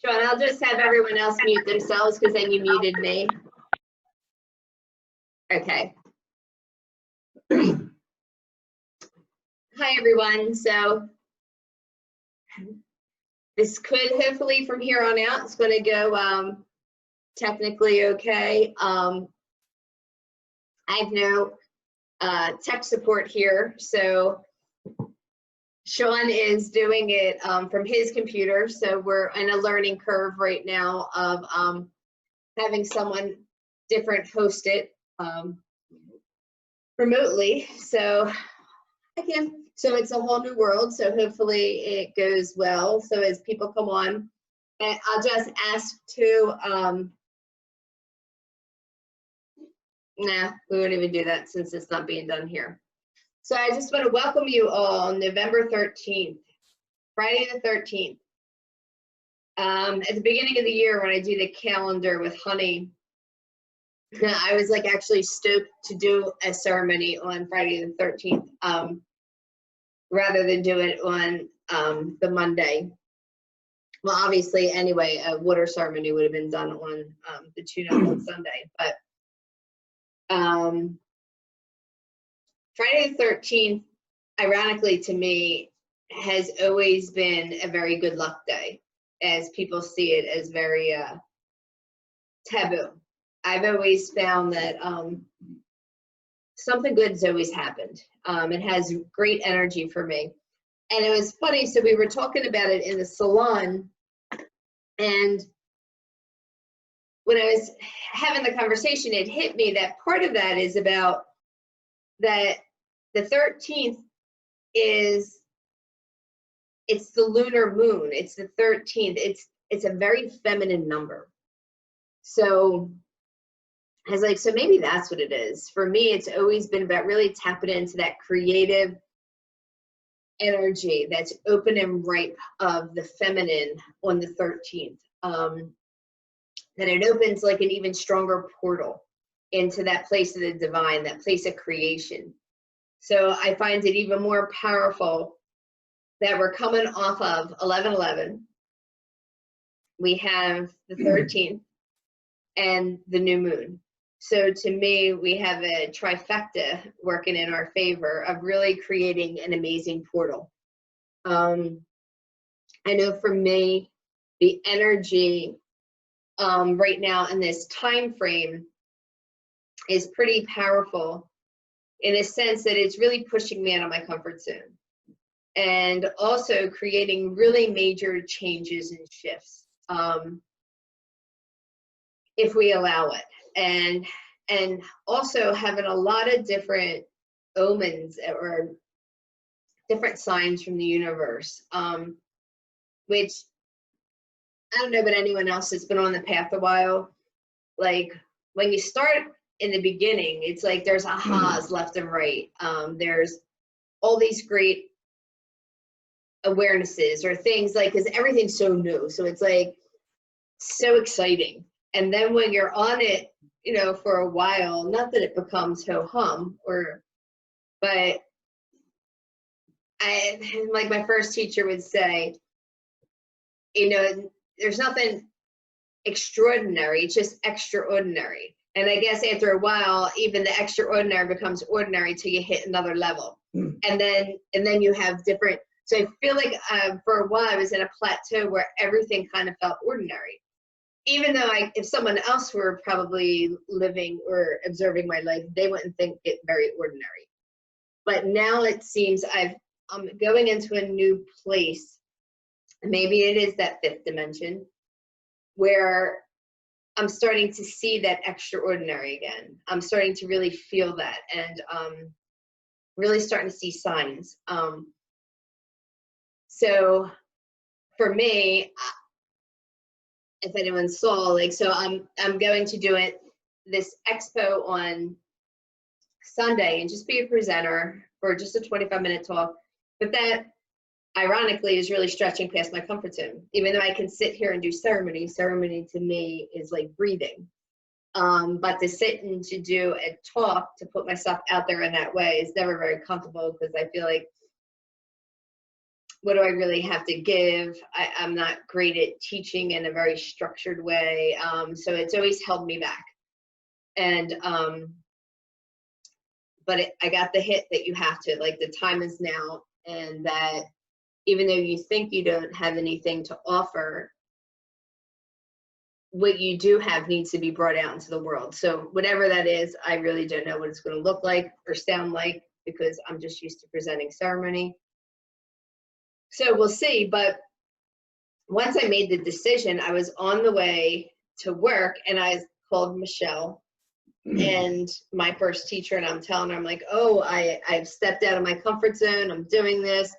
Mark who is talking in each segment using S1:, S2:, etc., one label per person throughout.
S1: Sean, I'll just have everyone else mute themselves because then you muted me. Okay. Hi, everyone. So this could hopefully from here on out, it's going to go technically okay. I have no tech support here, so Sean is doing it from his computer. So we're in a learning curve right now of having someone different host it remotely. So it's a whole new world. So hopefully it goes well. So as people come on, and I'll just ask to, nah, we won't even do that since it's not being done here. So I just want to welcome you all on November 13th, Friday the 13th. At the beginning of the year when I do the calendar with Honey, I was like actually stoked to do a ceremony on Friday the 13th rather than do it on the Monday. Well, obviously, anyway, a water ceremony would have been done on the tune-up on Sunday, but Friday the 13th, ironically to me, has always been a very good luck day, as people see it as very taboo. I've always found that something good's always happened. It has great energy for me. And it was funny, so we were talking about it in the salon, and when I was having the conversation, it hit me that part of that is about that the 13th it's the lunar moon. It's the 13th. It's a very feminine number. So I was like, so maybe that's what it is. For me, it's always been about really tapping into that creative energy that's open and ripe of the feminine on the 13th. That it opens like an even stronger portal into that place of the divine, that place of creation. So I find it even more powerful that we're coming off of 11/11. We have the 13th and the new moon. So to me, we have a trifecta working in our favor of really creating an amazing portal. I know for me, the energy right now in this time frame is pretty powerful in a sense that it's really pushing me out of my comfort zone and also creating really major changes and shifts if we allow it. And also having a lot of different omens or different signs from the universe, which I don't know about anyone else that's been on the path a while. Like when you start in the beginning, it's like there's ahas left and right. There's all these great awarenesses or things like, because everything's so new. So it's like so exciting. And then when you're on it, you know, for a while, not that it becomes ho-hum but like my first teacher would say, you know, there's nothing extraordinary, it's just extraordinary. And I guess after a while, even the extraordinary becomes ordinary till you hit another level. And then you have different, so I feel like for a while I was in a plateau where everything kind of felt ordinary. Even though if someone else were probably living or observing my life, they wouldn't think it very ordinary. But now it seems I'm going into a new place. Maybe it is that fifth dimension where I'm starting to see that extraordinary again. I'm starting to really feel that and really starting to see signs. So for me, if anyone saw, like, so I'm going to do this expo on Sunday and just be a presenter for just a 25-minute talk. But that, ironically, is really stretching past my comfort zone. Even though I can sit here and do ceremony to me is like breathing. But to sit and to do a talk, to put myself out there in that way is never very comfortable because I feel like what do I really have to give? I'm not great at teaching in a very structured way. So it's always held me back. And, but I got the hit that you have to, like, the time is now, and that even though you think you don't have anything to offer, what you do have needs to be brought out into the world. So whatever that is, I really don't know what it's going to look like or sound like, because I'm just used to presenting ceremony. So we'll see. But once I made the decision, I was on the way to work, and I called Michelle and my first teacher, and I'm telling her, I'm like, oh, I've stepped out of my comfort zone. I'm doing this.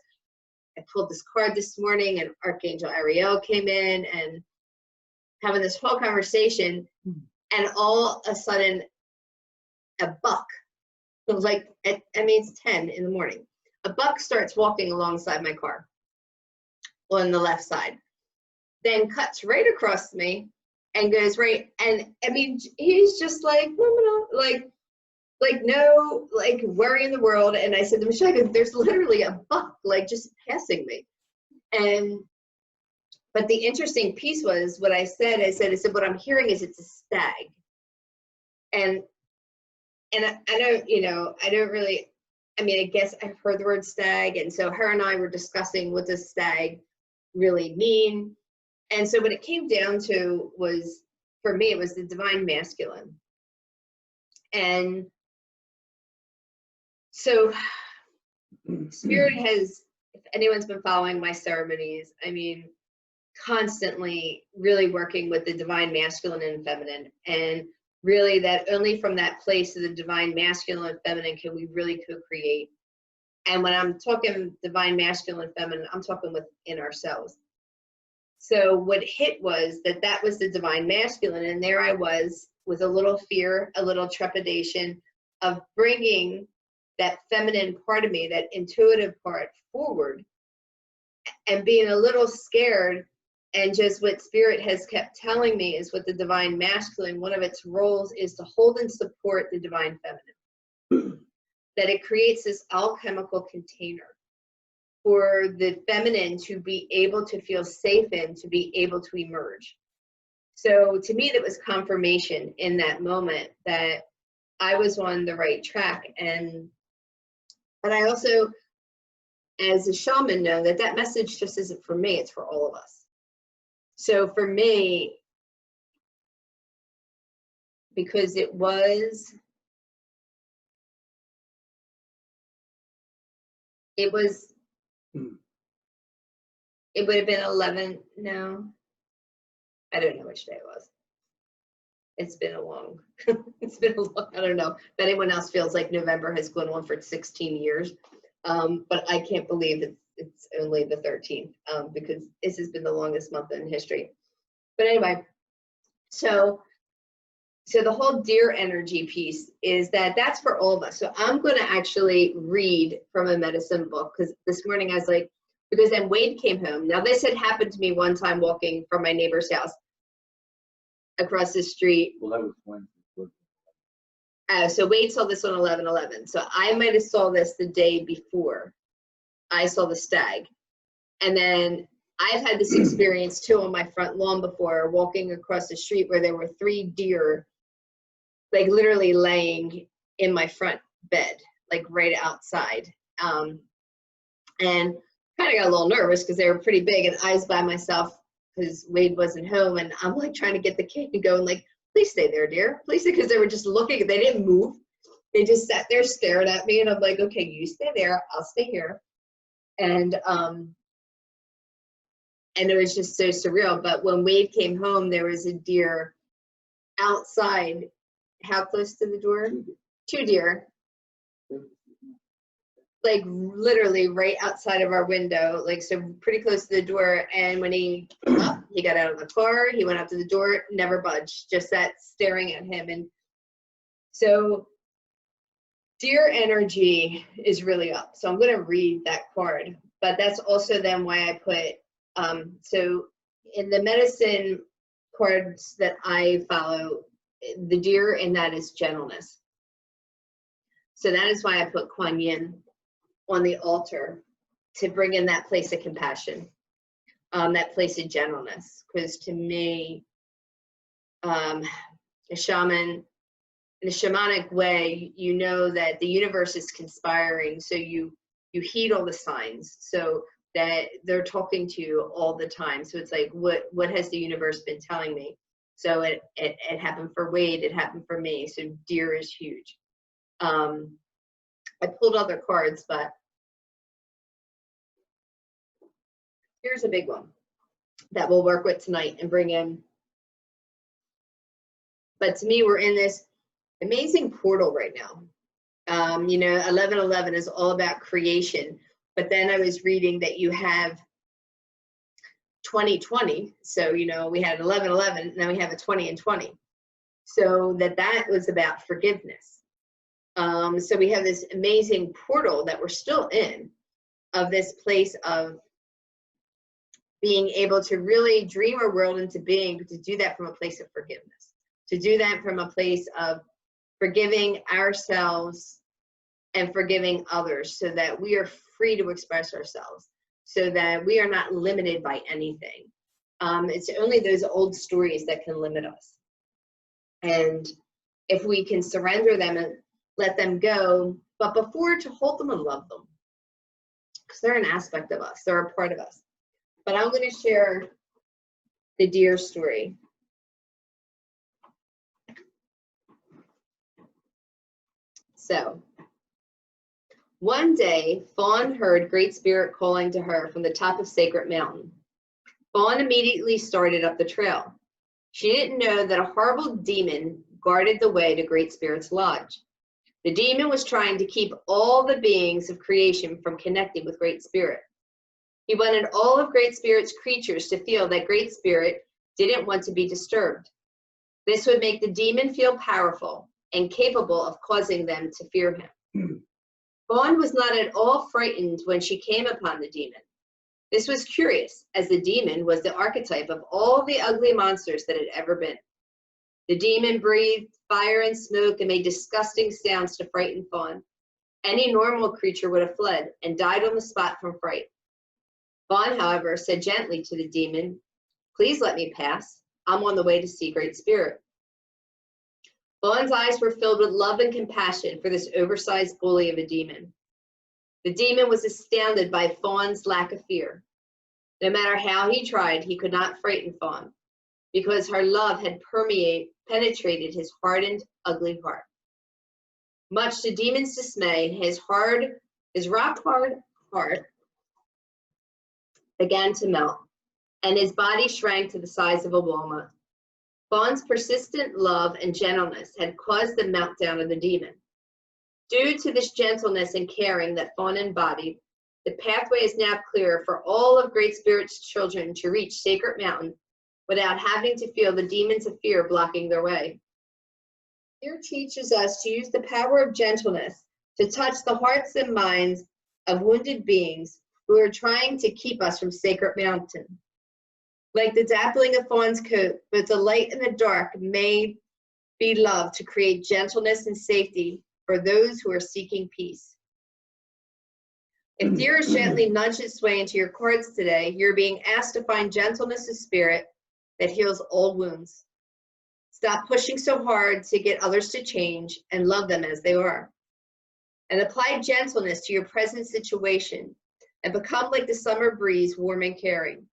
S1: I pulled this card this morning, and Archangel Ariel came in, and having this whole conversation, and all of a sudden, a buck, like, I mean, it's 10 in the morning. A buck starts walking alongside my car on the left side, then cuts right across me and goes right, and I mean, he's just like, no, like, worry in the world. And I said to Michelle, there's literally a buck, like, just passing me. And but the interesting piece was what I said, what I'm hearing is it's a stag. And I don't, I don't really, I mean, I guess I've heard the word stag. And so her and I were discussing what does stag really mean. And so what it came down to was, for me, it was the divine masculine. And so Spirit has, if anyone's been following my ceremonies, I mean, constantly really working with the divine masculine and feminine, and really that only from that place of the divine masculine and feminine can we really co-create. And when I'm talking divine masculine and feminine, I'm talking within ourselves. So what hit was that was the divine masculine, and there I was with a little fear, a little trepidation of bringing that feminine part of me, that intuitive part, forward, and being a little scared. And just what Spirit has kept telling me is, with the divine masculine, one of its roles is to hold and support the divine feminine. That it creates this alchemical container for the feminine to be able to feel safe in, to be able to emerge. So to me, that was confirmation in that moment that I was on the right track. But I also, as a shaman, know that message just isn't for me, it's for all of us. So for me, because it would have been 11, no, I don't know which day it was. It's been a long, I don't know if anyone else feels like November has gone on for 16 years, but I can't believe it's only the 13th, because this has been the longest month in history. But anyway, so the whole deer energy piece is that's for all of us. So I'm going to actually read from a medicine book, because this morning I was like, because then Wade came home. Now this had happened to me one time walking from my neighbor's house across the street.
S2: Well, that was Wednesday.
S1: So Wade saw this on 11/11. So I might have saw this the day before I saw the stag. And then I've had this experience too on my front lawn before, walking across the street where there were 3 deer, like literally laying in my front bed, like right outside. And kind of got a little nervous because they were pretty big, and I was by myself because Wade wasn't home, and I'm like trying to get the kid to go and like, please stay there, dear, please, because they were just looking, they didn't move. They just sat there staring at me, and I'm like, okay, you stay there, I'll stay here. And it was just so surreal. But when Wade came home, there was a deer outside. How close to the door? 2 deer. Like literally right outside of our window, like so pretty close to the door. And when he came up, he got out of the car, he went up to the door, never budged, just sat staring at him. And so deer energy is really up. So I'm going to read that card, but that's also then why I put, so in the medicine cards that I follow, the deer in that is gentleness. So that is why I put Kuan Yin on the altar. to bring in that place of compassion, that place of gentleness. Because to me, a shaman, in a shamanic way, you know that the universe is conspiring, so you heed all the signs, so that they're talking to you all the time. So it's like, what has the universe been telling me? So it happened for Wade, it happened for me. So deer is huge. I pulled other cards, but here's a big one that we'll work with tonight and bring in. But to me, we're in this amazing portal right now. You know, 1111 is all about creation. But then I was reading that you have 2020. So, you know, we had 1111, and then we have a 20 and 20. So that was about forgiveness. So we have this amazing portal that we're still in, of this place of being able to really dream our world into being, but to do that from a place of forgiveness, to do that from a place of forgiving ourselves and forgiving others, so that we are free to express ourselves, so that we are not limited by anything. It's only those old stories that can limit us. And if we can surrender them and let them go, but before, to hold them and love them, because they're an aspect of us, they're a part of us. But I'm going to share the deer story. So, one day, Fawn heard Great Spirit calling to her from the top of Sacred Mountain. Fawn immediately started up the trail. She didn't know that a horrible demon guarded the way to Great Spirit's lodge. The demon was trying to keep all the beings of creation from connecting with Great Spirit. He wanted all of Great Spirit's creatures to feel that Great Spirit didn't want to be disturbed. This would make the demon feel powerful and capable of causing them to fear him. Fawn was not at all frightened when she came upon the demon. This was curious, as the demon was the archetype of all the ugly monsters that had ever been. The demon breathed fire and smoke and made disgusting sounds to frighten Fawn. Any normal creature would have fled and died on the spot from fright. Fawn, however, said gently to the demon, "Please let me pass. I'm on the way to see Great Spirit." Fawn's eyes were filled with love and compassion for this oversized bully of a demon. The demon was astounded by Fawn's lack of fear. No matter how he tried, he could not frighten Fawn, because her love had penetrated his hardened, ugly heart. Much to demon's dismay, his rock-hard heart began to melt, and his body shrank to the size of a walnut. Fawn's persistent love and gentleness had caused the meltdown of the demon. Due to this gentleness and caring that Fawn embodied, the pathway is now clear for all of Great Spirit's children to reach Sacred Mountain without having to feel the demons of fear blocking their way. Here teaches us to use the power of gentleness to touch the hearts and minds of wounded beings who are trying to keep us from Sacred Mountain. Like the dappling of Fawn's coat, but the light in the dark may be love to create gentleness and safety for those who are seeking peace. If deer is gently nudged its way into your cards today, you're being asked to find gentleness of spirit that heals old wounds. Stop pushing so hard to get others to change and love them as they are. And apply gentleness to your present situation and become like the summer breeze, warm and caring.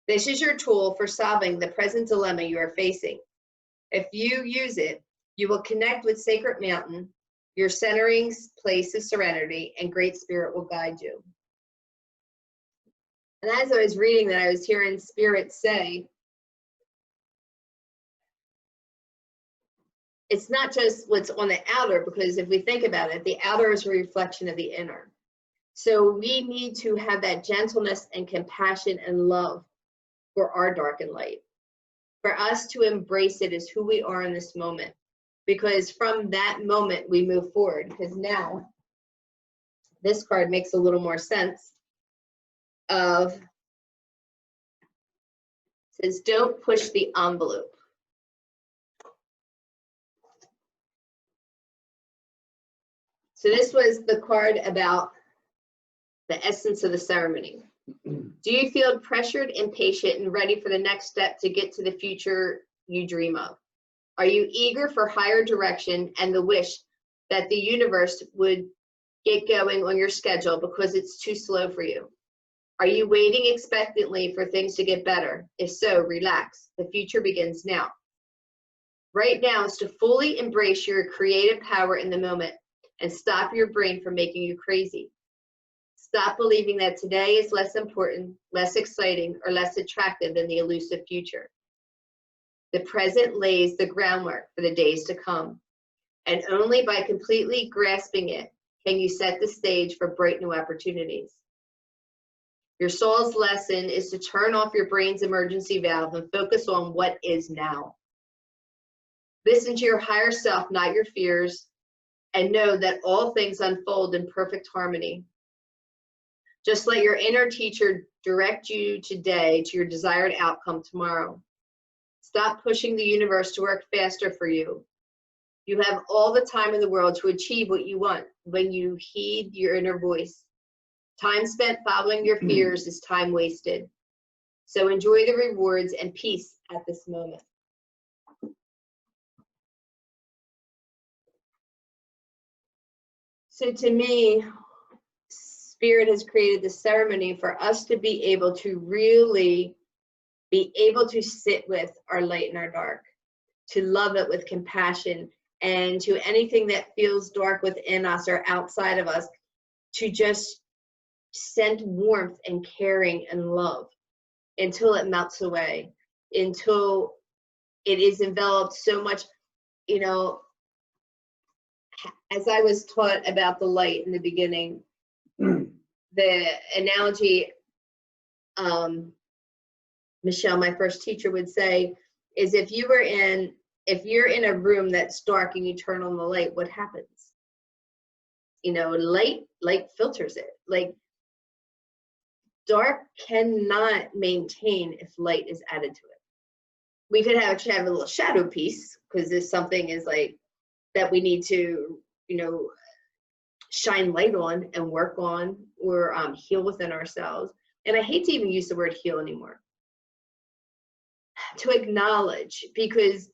S1: This is your tool for solving the present dilemma you are facing. If you use it, you will connect with Sacred Mountain, your centering place of serenity, and Great Spirit will guide you. And as I was reading that, I was hearing Spirit say, it's not just what's on the outer, because if we think about it, the outer is a reflection of the inner. So we need to have that gentleness and compassion and love for our dark and light, for us to embrace it as who we are in this moment, because from that moment we move forward. Because now this card makes a little more sense of, says, don't push the envelope. So this was the card about the essence of the ceremony. Do you feel pressured, impatient, and ready for the next step to get to the future you dream of? Are you eager for higher direction and the wish that the universe would get going on your schedule because it's too slow for you? Are you waiting expectantly for things to get better? If so, relax. The future begins now. Right now is to fully embrace your creative power in the moment and stop your brain from making you crazy. Stop believing that today is less important, less exciting, or less attractive than the elusive future. The present lays the groundwork for the days to come, and only by completely grasping it can you set the stage for bright new opportunities. Your soul's lesson is to turn off your brain's emergency valve and focus on what is now. Listen to your higher self, not your fears, and know that all things unfold in perfect harmony. Just let your inner teacher direct you today to your desired outcome tomorrow. Stop pushing the universe to work faster for you. You have all the time in the world to achieve what you want when you heed your inner voice. Time spent following your fears is time wasted. So enjoy the rewards and peace at this moment. So to me, Spirit has created the ceremony for us to be able to really be able to sit with our light and our dark, to love it with compassion, and to anything that feels dark within us or outside of us, to just send warmth and caring and love until it melts away, until it is enveloped so much. You know, as I was taught about the light in the beginning, the analogy Michelle, my first teacher, would say is if you're in a room that's dark and you turn on the light, what happens? You know, light filters it. Like, dark cannot maintain if light is added to it. We could actually have a little shadow piece, because if something is like that we need to, you know, shine light on and work on, or heal within ourselves. And I hate to even use the word heal anymore. To acknowledge, because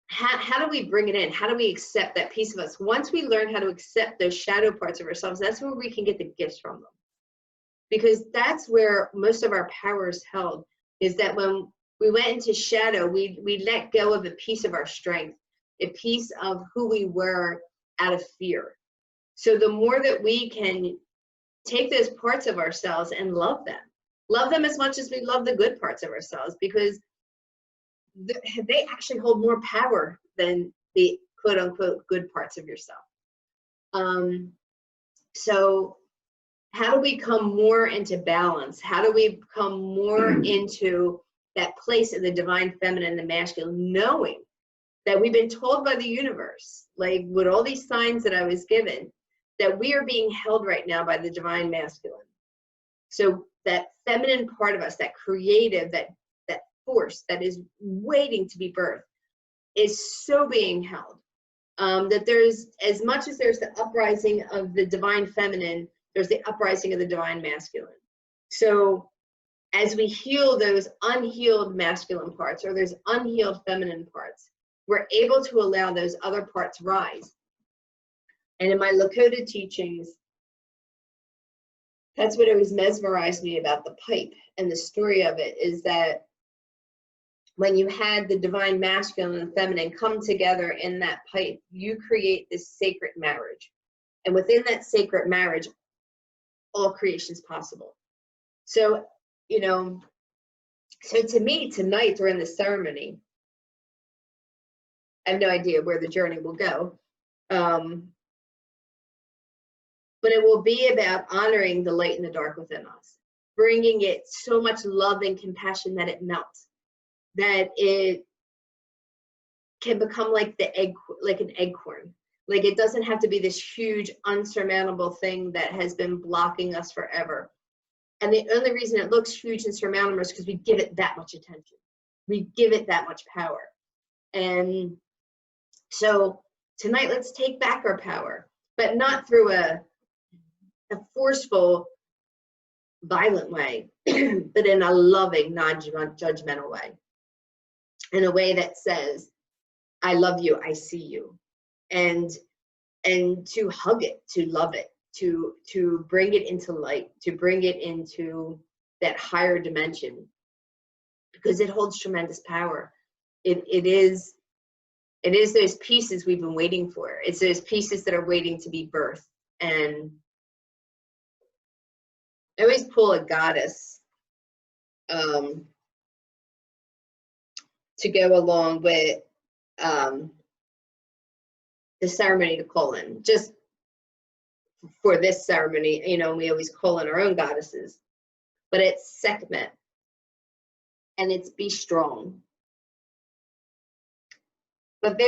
S1: how do we bring it in? How do we accept that piece of us? Once we learn how to accept those shadow parts of ourselves, that's where we can get the gifts from them. Because that's where most of our power is held, is that when we went into shadow, we let go of a piece of our strength, a piece of who we were out of fear. So the more that we can take those parts of ourselves and love them as much as we love the good parts of ourselves, because they actually hold more power than the quote unquote good parts of yourself. So how do we come more into balance? How do we come more into that place of the divine feminine, the masculine, knowing that we've been told by the universe, like with all these signs that I was given, that we are being held right now by the divine masculine. So that feminine part of us, that creative, that force that is waiting to be birthed, is so being held. That there's, as much as there's the uprising of the divine feminine, there's the uprising of the divine masculine. So as we heal those unhealed masculine parts, or those unhealed feminine parts, we're able to allow those other parts rise. And in my Lakota teachings, that's what always mesmerized me about the pipe. And the story of it is that when you had the divine masculine and feminine come together in that pipe, you create this sacred marriage. And within that sacred marriage, all creation is possible. So, you know, so to me, tonight during the ceremony, I have no idea where the journey will go. But it will be about honoring the light and the dark within us, bringing it so much love and compassion that it melts, that it can become like the egg, like an acorn. Like, it doesn't have to be this huge, unsurmountable thing that has been blocking us forever. And the only reason it looks huge and surmountable is because we give it that much attention. We give it that much power. And so tonight, let's take back our power, but not through a a forceful, violent way, but in a loving, non-judgmental way, in a way that says, I love you, I see you. And to hug it, to love it, to bring it into light, to bring it into that higher dimension, because it holds tremendous power. It is those pieces we've been waiting for. It's those pieces that are waiting to be birthed. And I always pull a goddess to go along with the ceremony to call in. Just for this ceremony, you know, we always call in our own goddesses, but it's Sekhmet, and it's be strong. But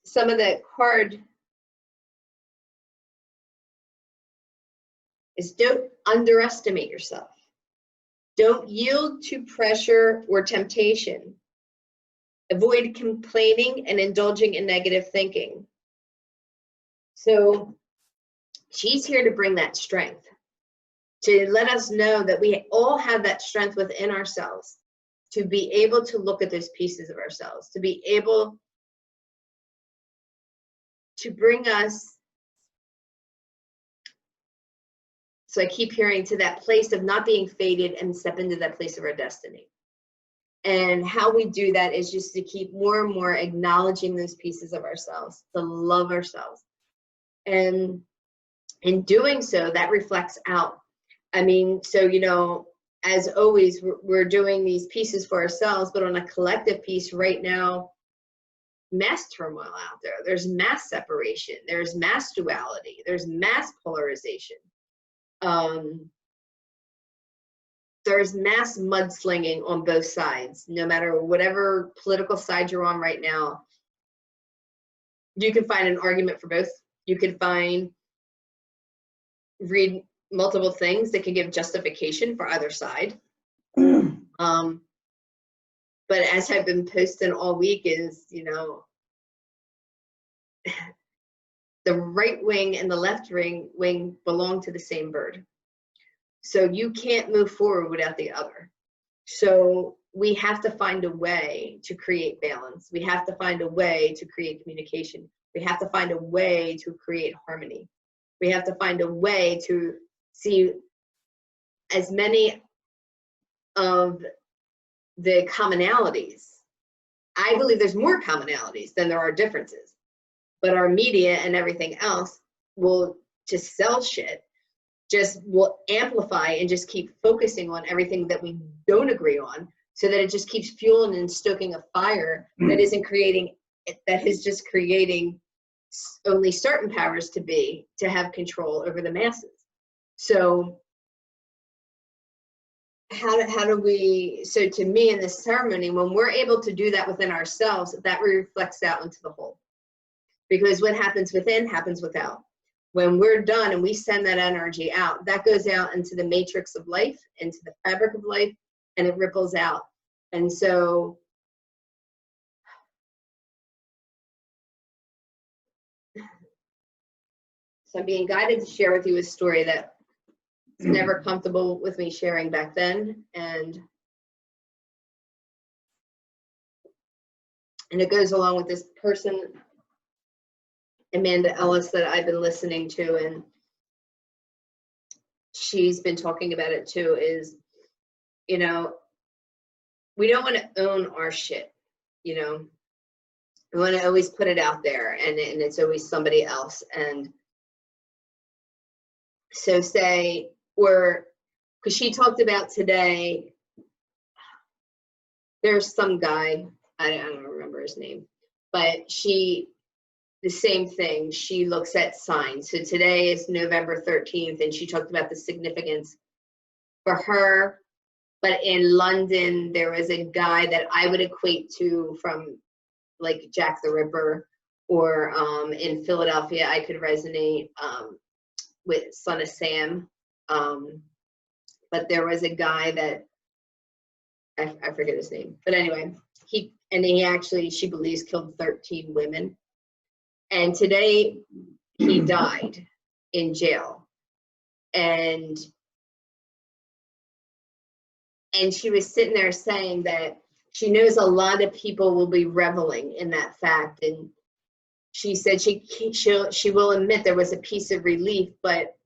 S1: some of the card is, don't underestimate yourself. Don't yield to pressure or temptation. Avoid complaining and indulging in negative thinking. So she's here to bring that strength, to let us know that we all have that strength within ourselves, to be able to look at those pieces of ourselves, to be able to bring us, so I keep hearing, to that place of not being fated and step into that place of our destiny. And how we do that is just to keep more and more acknowledging those pieces of ourselves, to love ourselves. And in doing so, that reflects out. I mean, so, you know, as always, we're doing these pieces for ourselves, but on a collective piece right now, mass turmoil out there. There's mass separation. There's mass duality. There's mass polarization. There's mass mudslinging on both sides. No matter whatever political side you're on right now, you can find an argument for both. You can read multiple things that can give justification for either side. But as I've been posting all week is, you know, the right wing and the left wing belong to the same bird. So you can't move forward without the other. So we have to find a way to create balance. We have to find a way to create communication. We have to find a way to create harmony. We have to find a way to see as many of the commonalities. I believe there's more commonalities than there are differences, but our media and everything else will just sell shit, just will amplify and just keep focusing on everything that we don't agree on, so that it just keeps fueling and stoking a fire that isn't creating, that is just creating only certain powers to have control over the masses. So how do we, so to me in this ceremony, when we're able to do that within ourselves, that reflects out into the whole. Because what happens within happens without. When we're done and we send that energy out, that goes out into the matrix of life, into the fabric of life, and it ripples out. And so I'm being guided to share with you a story that was never comfortable with me sharing back then. And it goes along with this person, Amanda Ellis, that I've been listening to, and she's been talking about it too, is, you know, we don't want to own our shit, you know. We want to always put it out there, and it's always somebody else. And so say, or, because she talked about today, there's some guy, I don't remember his name, but the same thing, she looks at signs. So today is November 13th, and she talked about the significance for her. But in London, there was a guy that I would equate to from like Jack the Ripper, or in Philadelphia, I could resonate with Son of Sam. But there was a guy that, I forget his name, but anyway, he actually, she believes, killed 13 women. And today he died in jail. And she was sitting there saying that she knows a lot of people will be reveling in that fact. And she said she will admit there was a piece of relief, but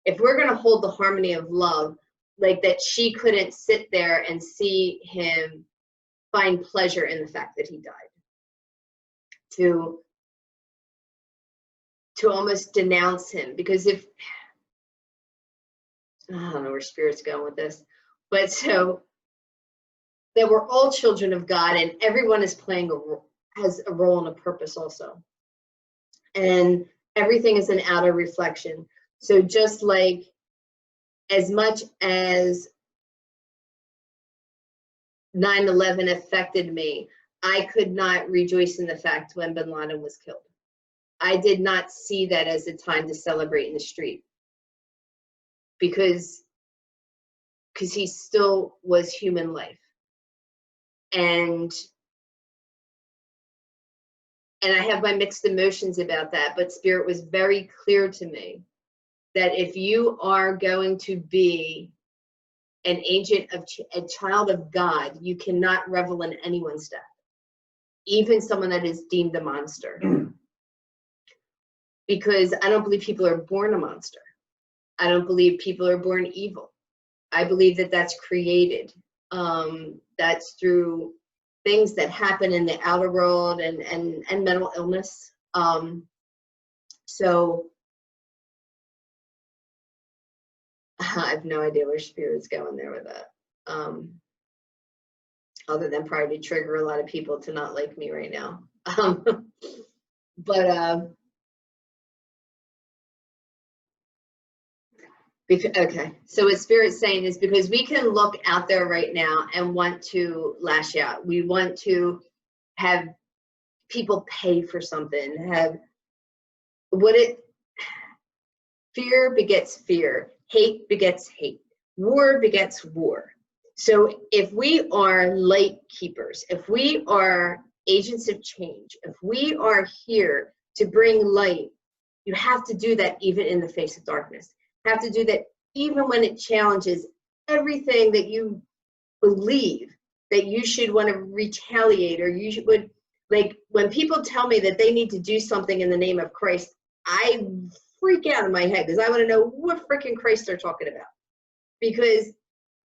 S1: if we're going to hold the harmony of love, like that she couldn't sit there and see him find pleasure in the fact that he died. To almost denounce him, because if, I don't know where Spirit's going with this, but so that we're all children of God and everyone is playing has a role and a purpose also. And everything is an outer reflection. So just like as much as 9/11 affected me, I could not rejoice in the fact when bin Laden was killed. I did not see that as a time to celebrate in the street, because he still was human life. And I have my mixed emotions about that, but Spirit was very clear to me that if you are going to be an agent of a child of God, you cannot revel in anyone's death, even someone that is deemed a monster. Because I don't believe people are born a monster. I don't believe people are born evil. I believe that that's created. That's through things that happen in the outer world and mental illness. So I have no idea where Spirit's going there with that. Other than probably to trigger a lot of people to not like me right now. Okay, so what Spirit's saying is because we can look out there right now and want to lash out. We want to have people pay for something, fear begets fear, hate begets hate, war begets war. So if we are light keepers, if we are agents of change, if we are here to bring light, you have to do that even in the face of darkness. Have to do that even when it challenges everything that you believe that you should want to retaliate, or you would, like when people tell me that they need to do something in the name of Christ, I freak out in my head because I want to know what freaking Christ they're talking about. Because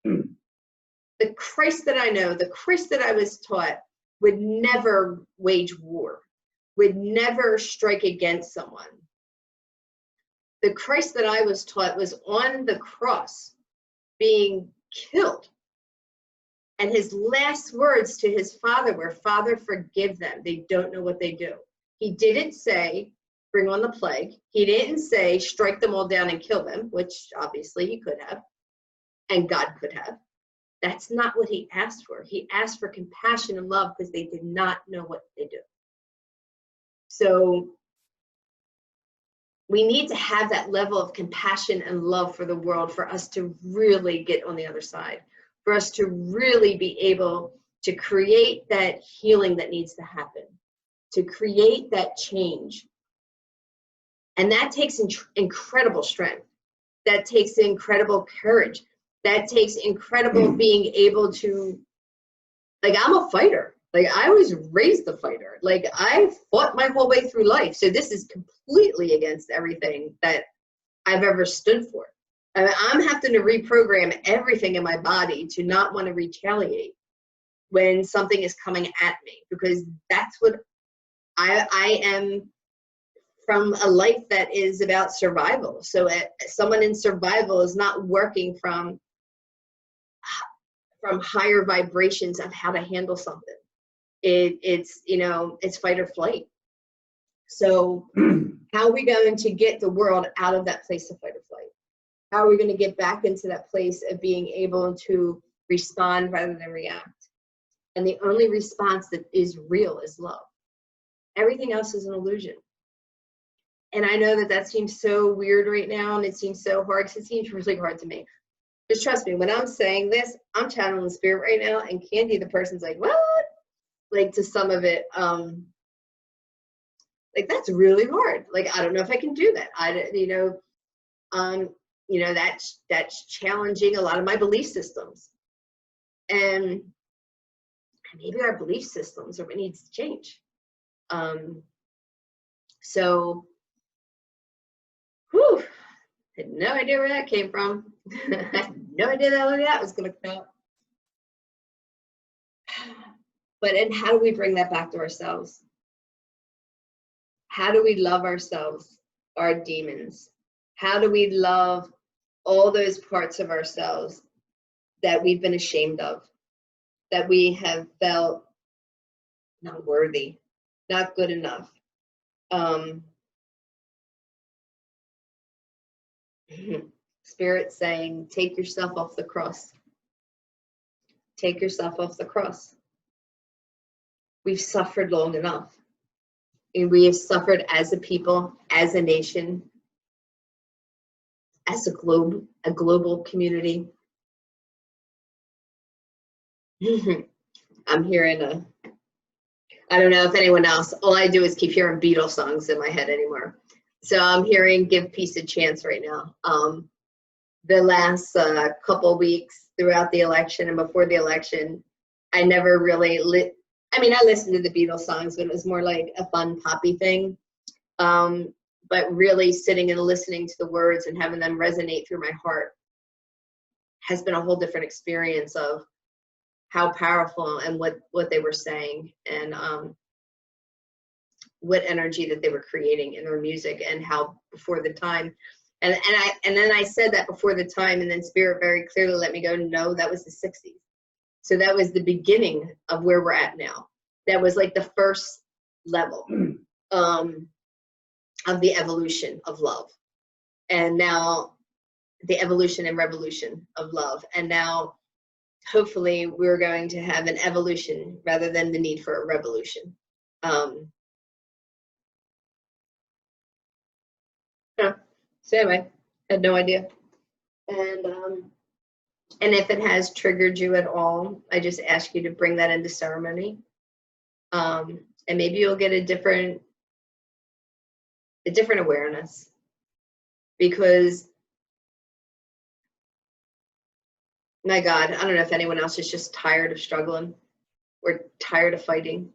S1: the Christ that I know, the Christ that I was taught, would never wage war, would never strike against someone. The Christ that I was taught was on the cross being killed. And his last words to his Father were, Father, forgive them. They don't know what they do. He didn't say, bring on the plague. He didn't say, strike them all down and kill them, which obviously he could have, and God could have. That's not what he asked for. He asked for compassion and love because they did not know what they do. So we need to have that level of compassion and love for the world for us to really get on the other side, for us to really be able to create that healing that needs to happen, to create that change. And that takes incredible strength. That takes incredible courage. That takes incredible being able to, like, I'm a fighter. Like, I was raised a fighter. Like, I fought my whole way through life. So this is completely against everything that I've ever stood for. I mean, I'm having to reprogram everything in my body to not want to retaliate when something is coming at me, because that's what I am from a life that is about survival. So someone in survival is not working from higher vibrations of how to handle something. It's, you know, it's fight or flight. So how are we going to get the world out of that place of fight or flight? How are we going to get back into that place of being able to respond rather than react? And the only response that is real is love. Everything else is an illusion. And I know that that seems so weird right now, and it seems so hard, because it seems really hard to me. Just trust me, when I'm saying this, I'm channeling the Spirit right now, and Candy, the person's like, what? Like, to some of it, like, that's really hard. Like, I don't know if I can do that. You know, You know, that's challenging a lot of my belief systems. And maybe our belief systems are what needs to change. So, whew, had no idea where that came from. I had no idea that was going to come out. But, and how do we bring that back to ourselves? How do we love ourselves, our demons? How do we love all those parts of ourselves that we've been ashamed of, that we have felt not worthy, not good enough? Spirit saying, take yourself off the cross. Take yourself off the cross. We've suffered long enough. And we have suffered as a people, as a nation, as a global community. I'm hearing I don't know if anyone else, all I do is keep hearing Beatles songs in my head anymore. So I'm hearing Give Peace a Chance right now. The last couple weeks throughout the election and before the election, I never really I listened to the Beatles songs, but it was more like a fun poppy thing. But really sitting and listening to the words and having them resonate through my heart has been a whole different experience of how powerful and what they were saying, and what energy that they were creating in their music, and how before the time. And then I said that before the time, and then Spirit very clearly let me go, no, that was the 60s. So that was the beginning of where we're at now. That was like the first level of the evolution of love. And now the evolution and revolution of love. And now hopefully we're going to have an evolution rather than the need for a revolution. So anyway, had no idea. And if it has triggered you at all, I just ask you to bring that into ceremony. And maybe you'll get a different awareness, because my God, I don't know if anyone else is just tired of struggling. We're tired of fighting.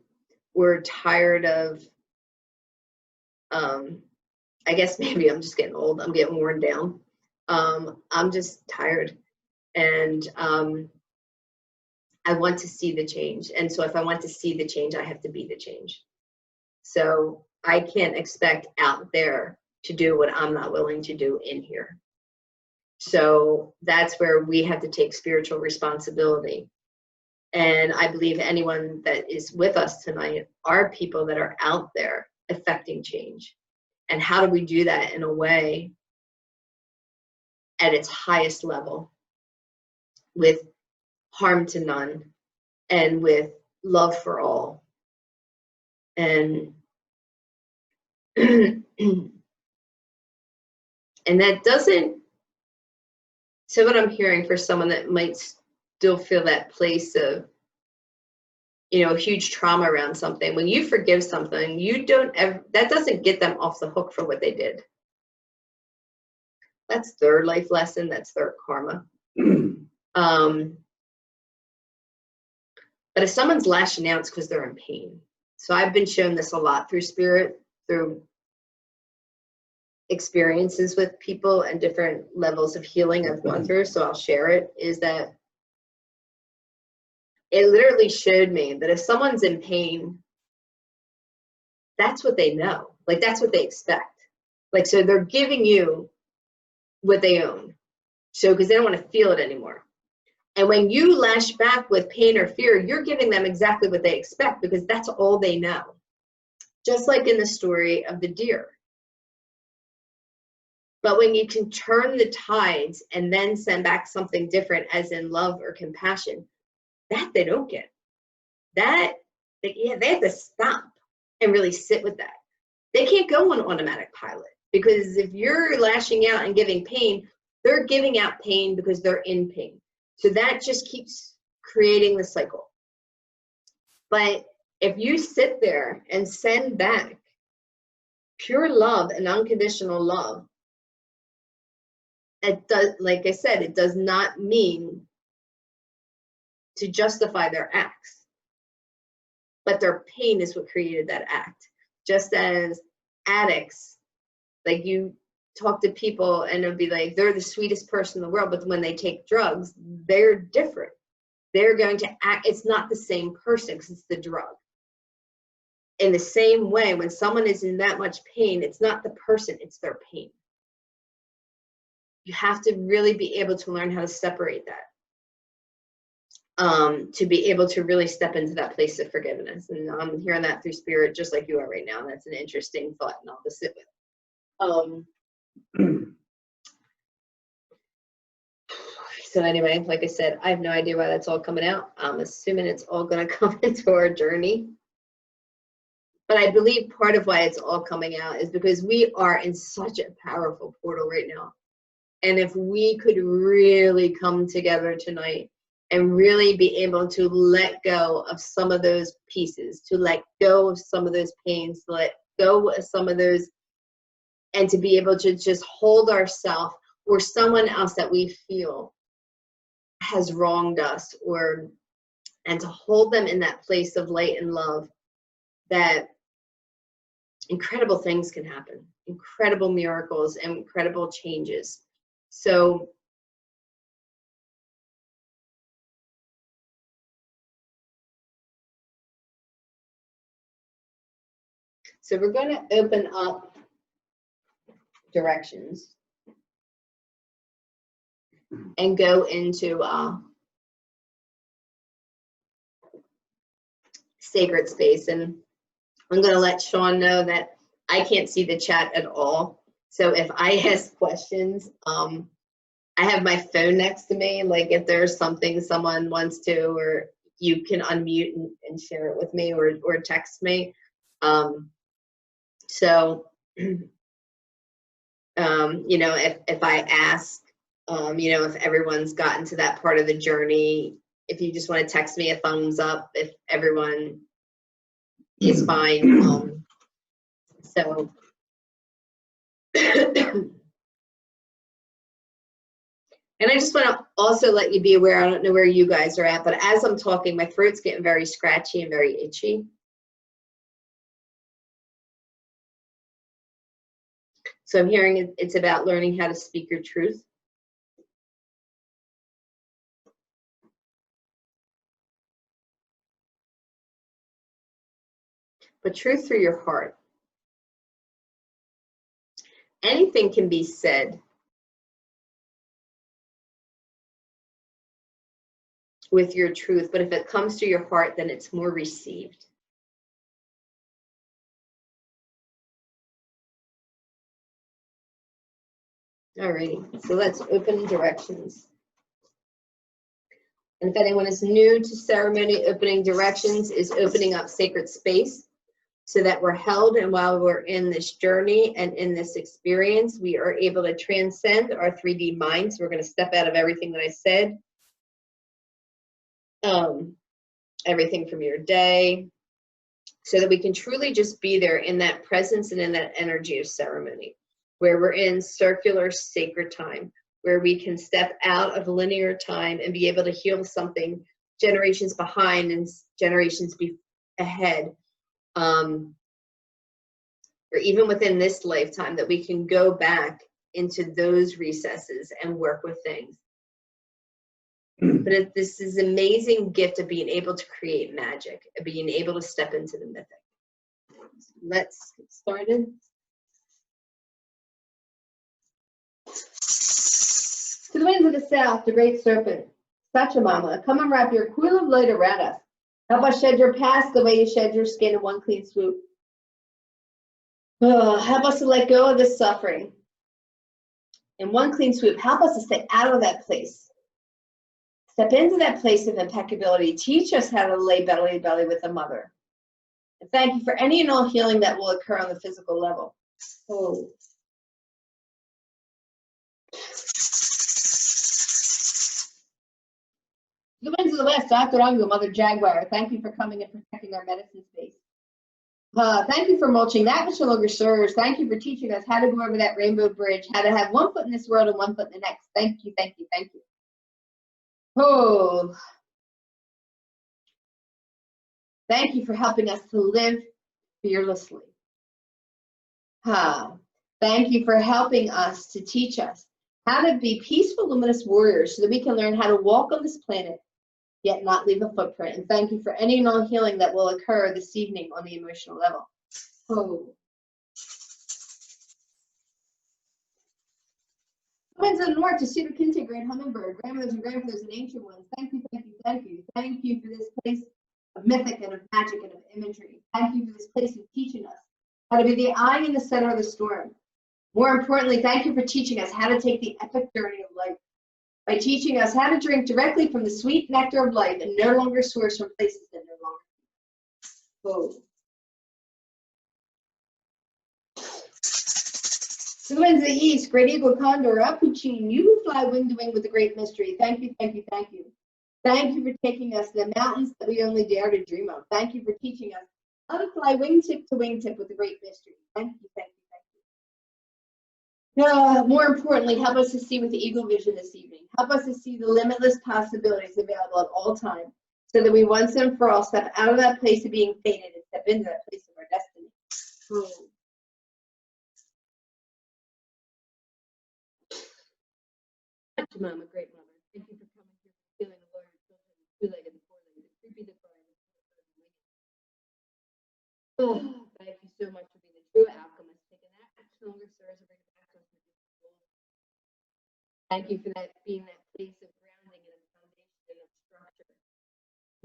S1: We're tired of, I guess maybe I'm just getting old. I'm getting worn down. I'm just tired. And I want to see the change. And so if I want to see the change, I have to be the change. So I can't expect out there to do what I'm not willing to do in here. So that's where we have to take spiritual responsibility. And I believe anyone that is with us tonight are people that are out there affecting change. And how do we do that in a way at its highest level, with harm to none and with love for all? And and that doesn't, so what I'm hearing for someone that might still feel that place of, huge trauma around something, when you forgive something, that doesn't get them off the hook for what they did. That's their life lesson, that's their karma. But if someone's lashing out, it's because they're in pain. So I've been shown this a lot through spirit, through experiences with people and different levels of healing I've gone through, so I'll share it, is that it literally showed me that if someone's in pain, that's what they know. Like, that's what they expect. Like, so they're giving you what they own. So, because they don't want to feel it anymore. And when you lash back with pain or fear, you're giving them exactly what they expect, because that's all they know. Just like in the story of the deer. But when you can turn the tides and then send back something different, as in love or compassion, that they don't get. They have to stop and really sit with that. They can't go on automatic pilot, because if you're lashing out and giving pain, they're giving out pain because they're in pain. So that just keeps creating the cycle. But if you sit there and send back pure love and unconditional love, it does, like I said, it does not mean to justify their acts, but their pain is what created that act. Just as addicts, like you talk to people and it'll be like they're the sweetest person in the world, but when they take drugs, they're different. They're going to act, it's not the same person because it's the drug. In the same way, when someone is in that much pain, it's not the person, it's their pain. You have to really be able to learn how to separate that. To be able to really step into that place of forgiveness. And I'm hearing that through spirit, just like you are right now. And that's an interesting thought, and I'll just sit with. So anyway, like I said, I have no idea why that's all coming out. I'm assuming it's all going to come into our journey. But I believe part of why it's all coming out is because we are in such a powerful portal right now. And if we could really come together tonight and really be able to let go of some of those pieces, to let go of some of those pains, to let go of some of those, and to be able to just hold ourselves or someone else that we feel has wronged us, and to hold them in that place of light and love, that incredible things can happen, incredible miracles and incredible changes. So we're going to open up directions and go into sacred space. And I'm going to let Sean know that I can't see the chat at all. So if I ask questions, I have my phone next to me. Like if there's something someone wants to, or you can unmute and share it with me, or text me. So, you know, if I ask, you know, if everyone's gotten to that part of the journey, if you just want to text me a thumbs up, if everyone is fine. So, and I just want to also let you be aware, I don't know where you guys are at, but as I'm talking, my throat's getting very scratchy and very itchy. So I'm hearing it's about learning how to speak your truth. But truth through your heart. Anything can be said with your truth, but if it comes to your heart, then it's more received. Alrighty, so let's open directions. And if anyone is new to ceremony, opening directions is opening up sacred space so that we're held, and while we're in this journey and in this experience, we are able to transcend our 3D minds. We're going to step out of everything that I said, everything from your day, so that we can truly just be there in that presence and in that energy of ceremony, where we're in circular sacred time, where we can step out of linear time and be able to heal something generations behind and generations ahead, or even within this lifetime, that we can go back into those recesses and work with things. But this is an amazing gift of being able to create magic, of being able to step into the mythic. Let's get started. To the winds of the south, the great serpent, Sachamama, come and wrap your coil of light around us. Help us shed your past the way you shed your skin in one clean swoop. Help us to let go of this suffering in one clean swoop. Help us to step out of that place. Step into that place of impeccability. Teach us how to lay belly to belly with the mother. And thank you for any and all healing that will occur on the physical level. Oh. The winds of the west, Dr. Angu, Mother Jaguar, thank you for coming and protecting our medicine space. Thank you for mulching that which no longer serves. Thank you for teaching us how to go over that rainbow bridge, how to have 1 foot in this world and 1 foot in the next. Thank you, thank you, thank you. Oh, thank you for helping us to live fearlessly. Thank you for helping us to teach us how to be peaceful, luminous warriors so that we can learn how to walk on this planet, yet not leave a footprint. And thank you for any and all healing that will occur this evening on the emotional level. Oh. Winds of the North, to Cedar Kinte, Great Hummingbird, grandmothers and grandfathers and ancient ones. Thank you, thank you, thank you. Thank you for this place of mythic and of magic and of imagery. Thank you for this place of teaching us how to be the eye in the center of the storm. More importantly, thank you for teaching us how to take the epic journey of life by teaching us how to drink directly from the sweet nectar of life and no longer source from places that no longer. Whoa. To the winds of the east, great eagle, condor, Apuchin, you who fly wing to wing with the great mystery. Thank you, thank you, thank you. Thank you for taking us to the mountains that we only dare to dream of. Thank you for teaching us how to fly wingtip to wingtip with the great mystery. Thank you, thank you, thank you. More importantly, help us to see with the eagle vision this evening. Help us to see the limitless possibilities available at all times so that we once and for all step out of that place of being fated and step into that place of our destiny. Mama, great mother. Thank you for coming here, feeling the Lord, children, two-legged, four-legged, creepy, the crying. Oh, thank you so much for being the true alchemist, taking that which no longer serves and bring it back to us. Thank you for that being that place of grounding and of foundation and of structure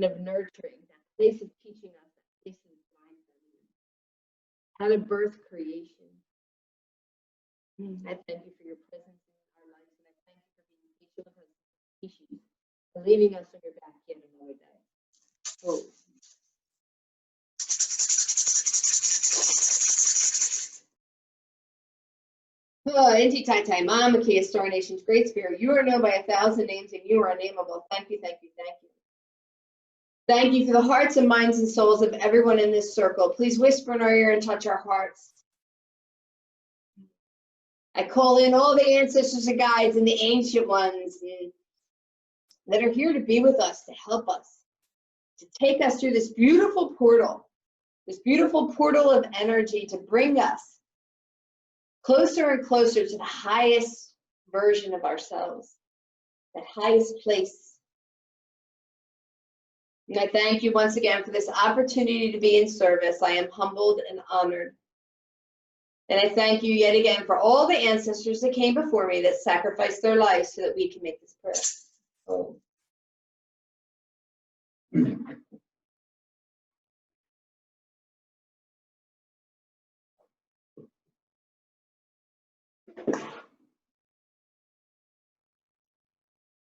S1: and of nurturing, that place of teaching us, that place of divine feminine, how to birth creation. I thank you for your presence in our lives, and I thank you for being patient with us, species, and leaving us on your back yet another day. Oh. Inti Tai Tai, Mama Kia, Star Nation's Great Spirit, you are known by 1,000 names and you are unnameable. Thank you, thank you, thank you. Thank you for the hearts and minds and souls of everyone in this circle. Please whisper in our ear and touch our hearts. I call in all the ancestors and guides and the ancient ones that are here to be with us, to help us, to take us through this beautiful portal of energy, to bring us closer and closer to the highest version of ourselves, that highest place. And I thank you once again for this opportunity to be in service. I am humbled and honored. And I thank you yet again for all the ancestors that came before me that sacrificed their lives so that we can make this prayer. Oh.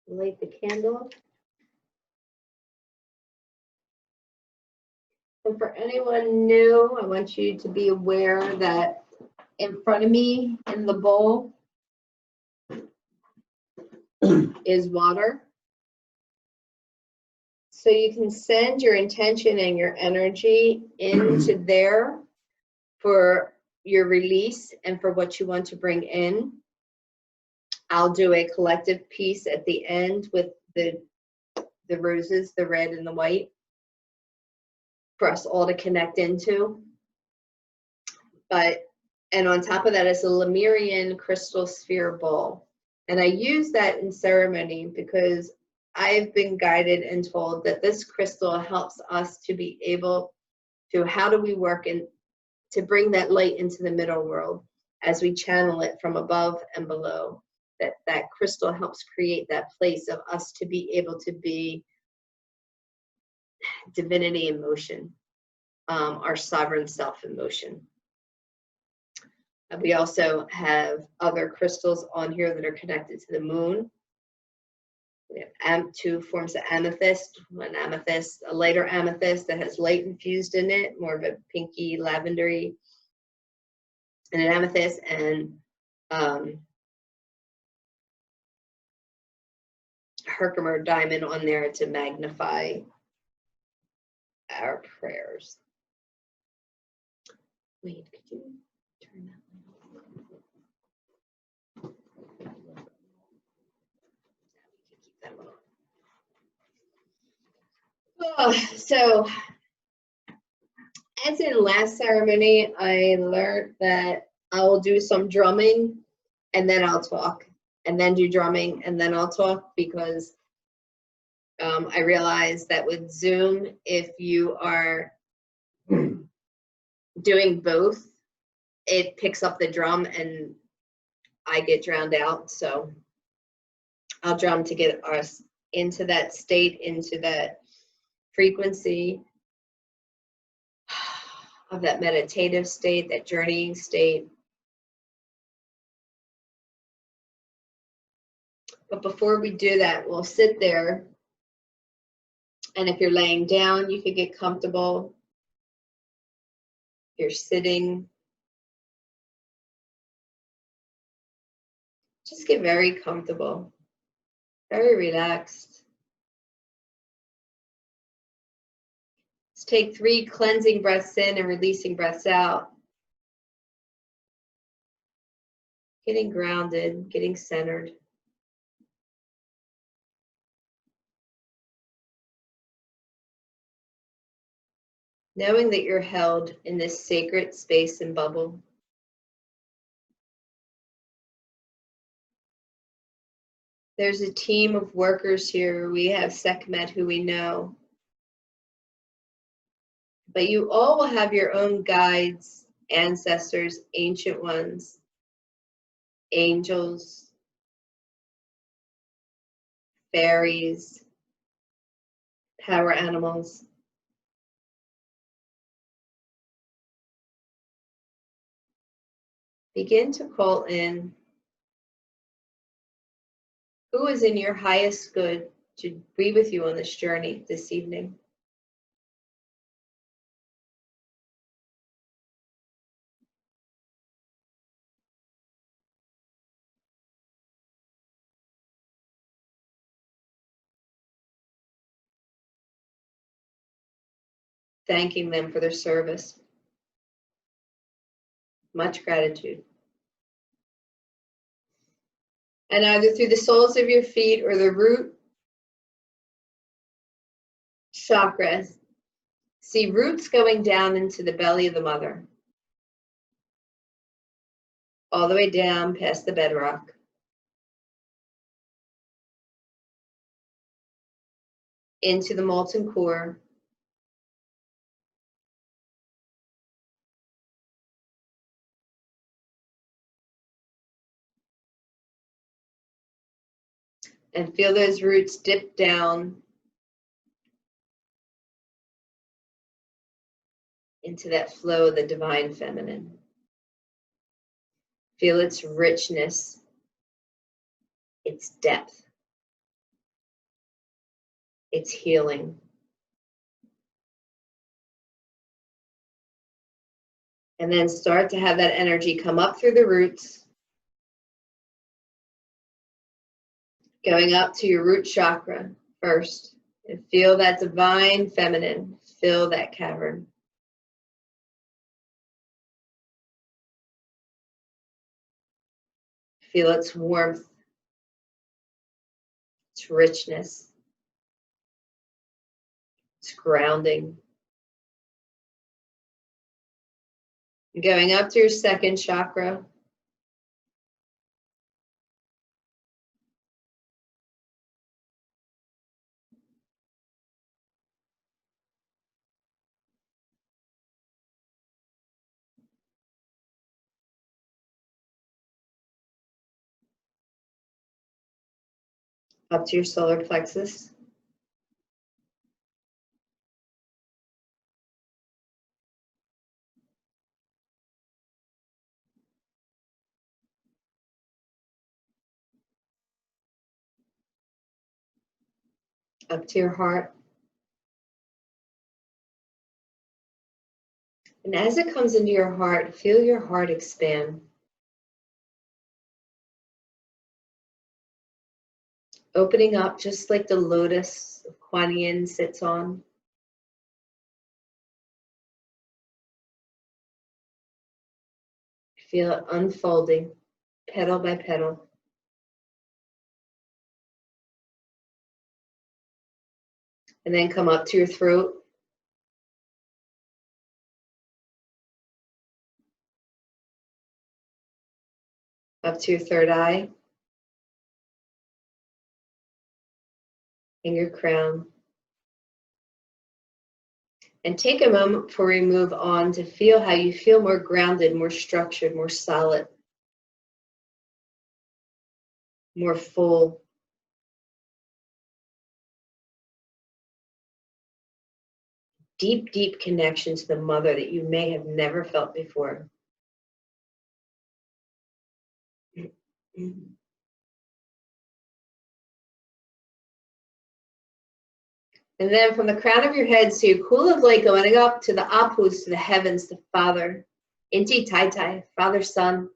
S1: Light the candle. And for anyone new, I want you to be aware that in front of me in the bowl is water. So you can send your intention and your energy into there for your release and for what you want to bring in. I'll do a collective piece at the end with the roses, the red and the white, for us all to connect into. And on top of that is a Lemurian crystal sphere bowl. And I use that in ceremony because I've been guided and told that this crystal helps us to be able to, how do we work and to bring that light into the middle world as we channel it from above and below. That crystal helps create that place of us to be able to be divinity in motion, our sovereign self in motion. We also have other crystals on here that are connected to the moon. We have two forms of amethyst. One amethyst, a lighter amethyst that has light infused in it, more of a pinky lavendery, and an amethyst, and Herkimer diamond on there to magnify our prayers. Wait, could you turn that one off? So, as in last ceremony, I learned that I will do some drumming and then I'll talk, and then do drumming and then I'll talk, because I realized that with Zoom, if you are doing both, it picks up the drum and I get drowned out. So I'll drum to get us into that state, into that frequency of that meditative state, that journeying state. But before we do that, we'll sit there. And if you're laying down, you could get comfortable. If you're sitting, just get very comfortable, very relaxed. Let's take 3 cleansing breaths in and releasing breaths out. Getting grounded, getting centered. Knowing that you're held in this sacred space and bubble. There's a team of workers here. We have Sekhmet, who we know. But you all will have your own guides, ancestors, ancient ones, angels, fairies, power animals. Begin to call in who is in your highest good to be with you on this journey this evening. Thanking them for their service. Much gratitude. And either through the soles of your feet or the root chakras, see roots going down into the belly of the mother, all the way down past the bedrock. Into the molten core. And feel those roots dip down into that flow of the divine feminine. Feel its richness, its depth, its healing. And then start to have that energy come up through the roots, going up to your root chakra first, and feel that divine feminine, fill that cavern. Feel its warmth, its richness, its grounding. Going up to your second chakra. Up to your solar plexus. Up to your heart. And as it comes into your heart, feel your heart expand. Opening up just like the lotus Kuan Yin sits on. Feel it unfolding, petal by petal. And then come up to your throat. Up to your third eye. And your crown. And take a moment before we move on to feel how you feel more grounded, more structured, more solid, more full. Deep, deep connection to the mother that you may have never felt before. And then from the crown of your head, see a cool of light going up to the apus, to the heavens, to Father. Inti Tai Tai, Father, Son.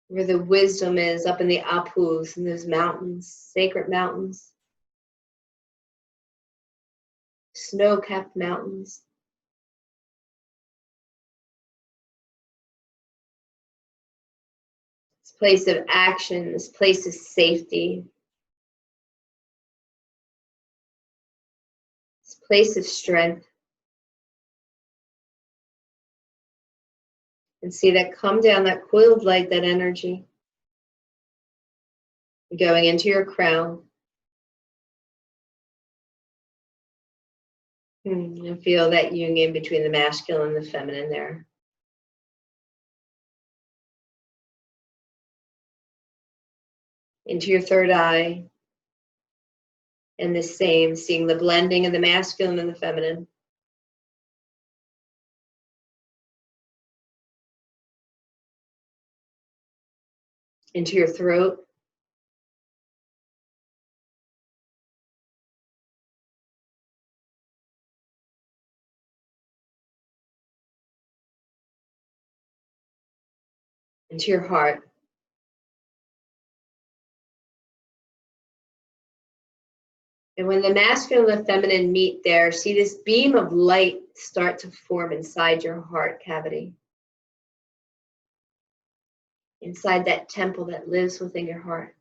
S1: Where the wisdom is, up in the apus, in those mountains, sacred mountains. Snow-capped mountains. This place of action, this place of safety. This place of strength. And see that come down, that coil of light, that energy. Going into your crown. And feel that union between the masculine and the feminine there. Into your third eye. And the same, seeing the blending of the masculine and the feminine. Into your throat. Into your heart. And when the masculine and the feminine meet there, see this beam of light start to form inside your heart cavity. Inside that temple that lives within your heart.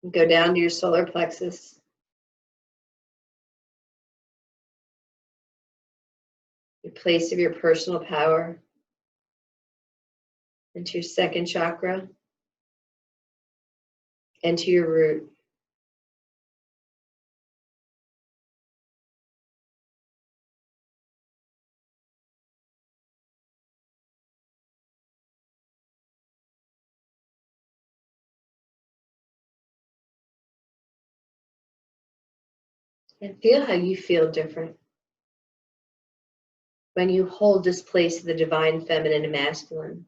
S1: And go down to your solar plexus. Your place of your personal power. Into your second chakra. And to your root. And feel how you feel different when you hold this place of the divine feminine and masculine.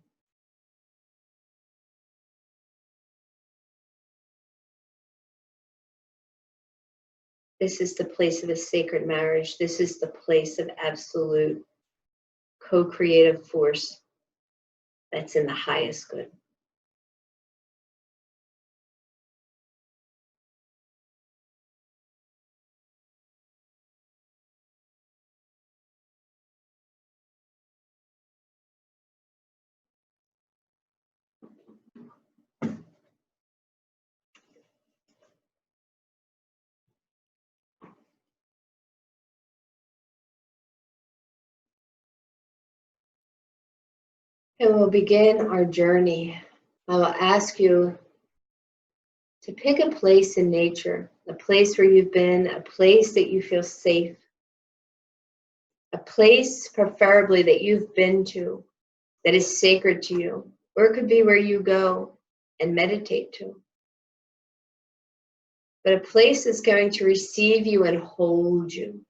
S1: This is the place of a sacred marriage. This is the place of absolute co-creative force that's in the highest good. And we'll begin our journey. I will ask you to pick a place in nature, a place where you've been, a place that you feel safe, a place preferably that you've been to that is sacred to you, or it could be where you go and meditate to. But a place that's going to receive you and hold you.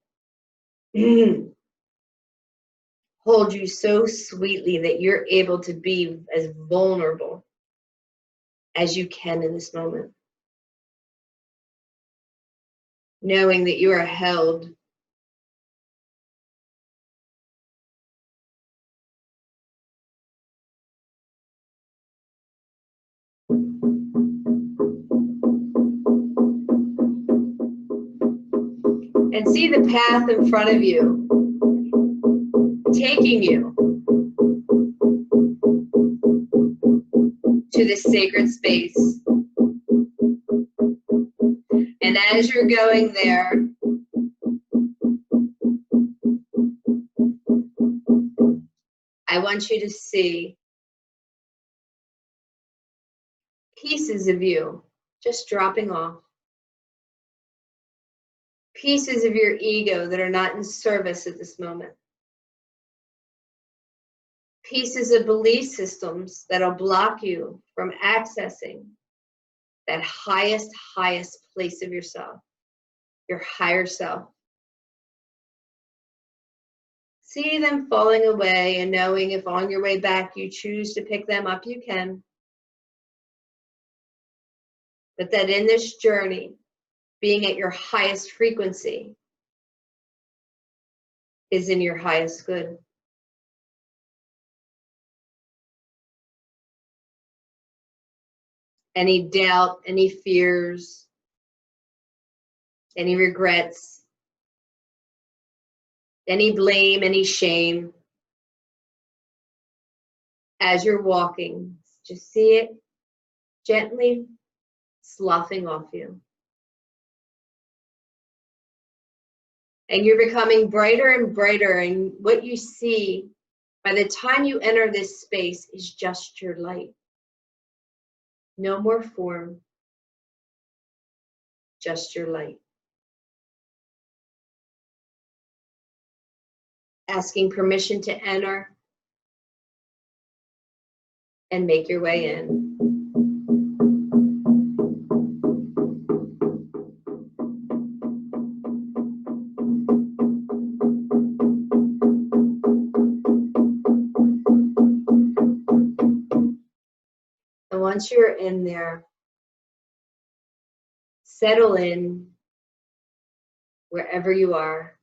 S1: Hold you so sweetly that you're able to be as vulnerable as you can in this moment. Knowing that you are held. And see the path in front of you, taking you to this sacred space. And as you're going there, I want you to see pieces of you just dropping off. Pieces of your ego that are not in service at this moment. Pieces of belief systems that'll block you from accessing that highest place of yourself, your higher self. See them falling away and knowing if on your way back you choose to pick them up, you can. But that in this journey, being at your highest frequency is in your highest good. Any doubt, any fears, any regrets, any blame, any shame, as you're walking, just see it gently sloughing off you. And you're becoming brighter and brighter, and what you see by the time you enter this space is just your light. No more form, just your light. Asking permission to enter and make your way in. And once you're in there, settle in wherever you are,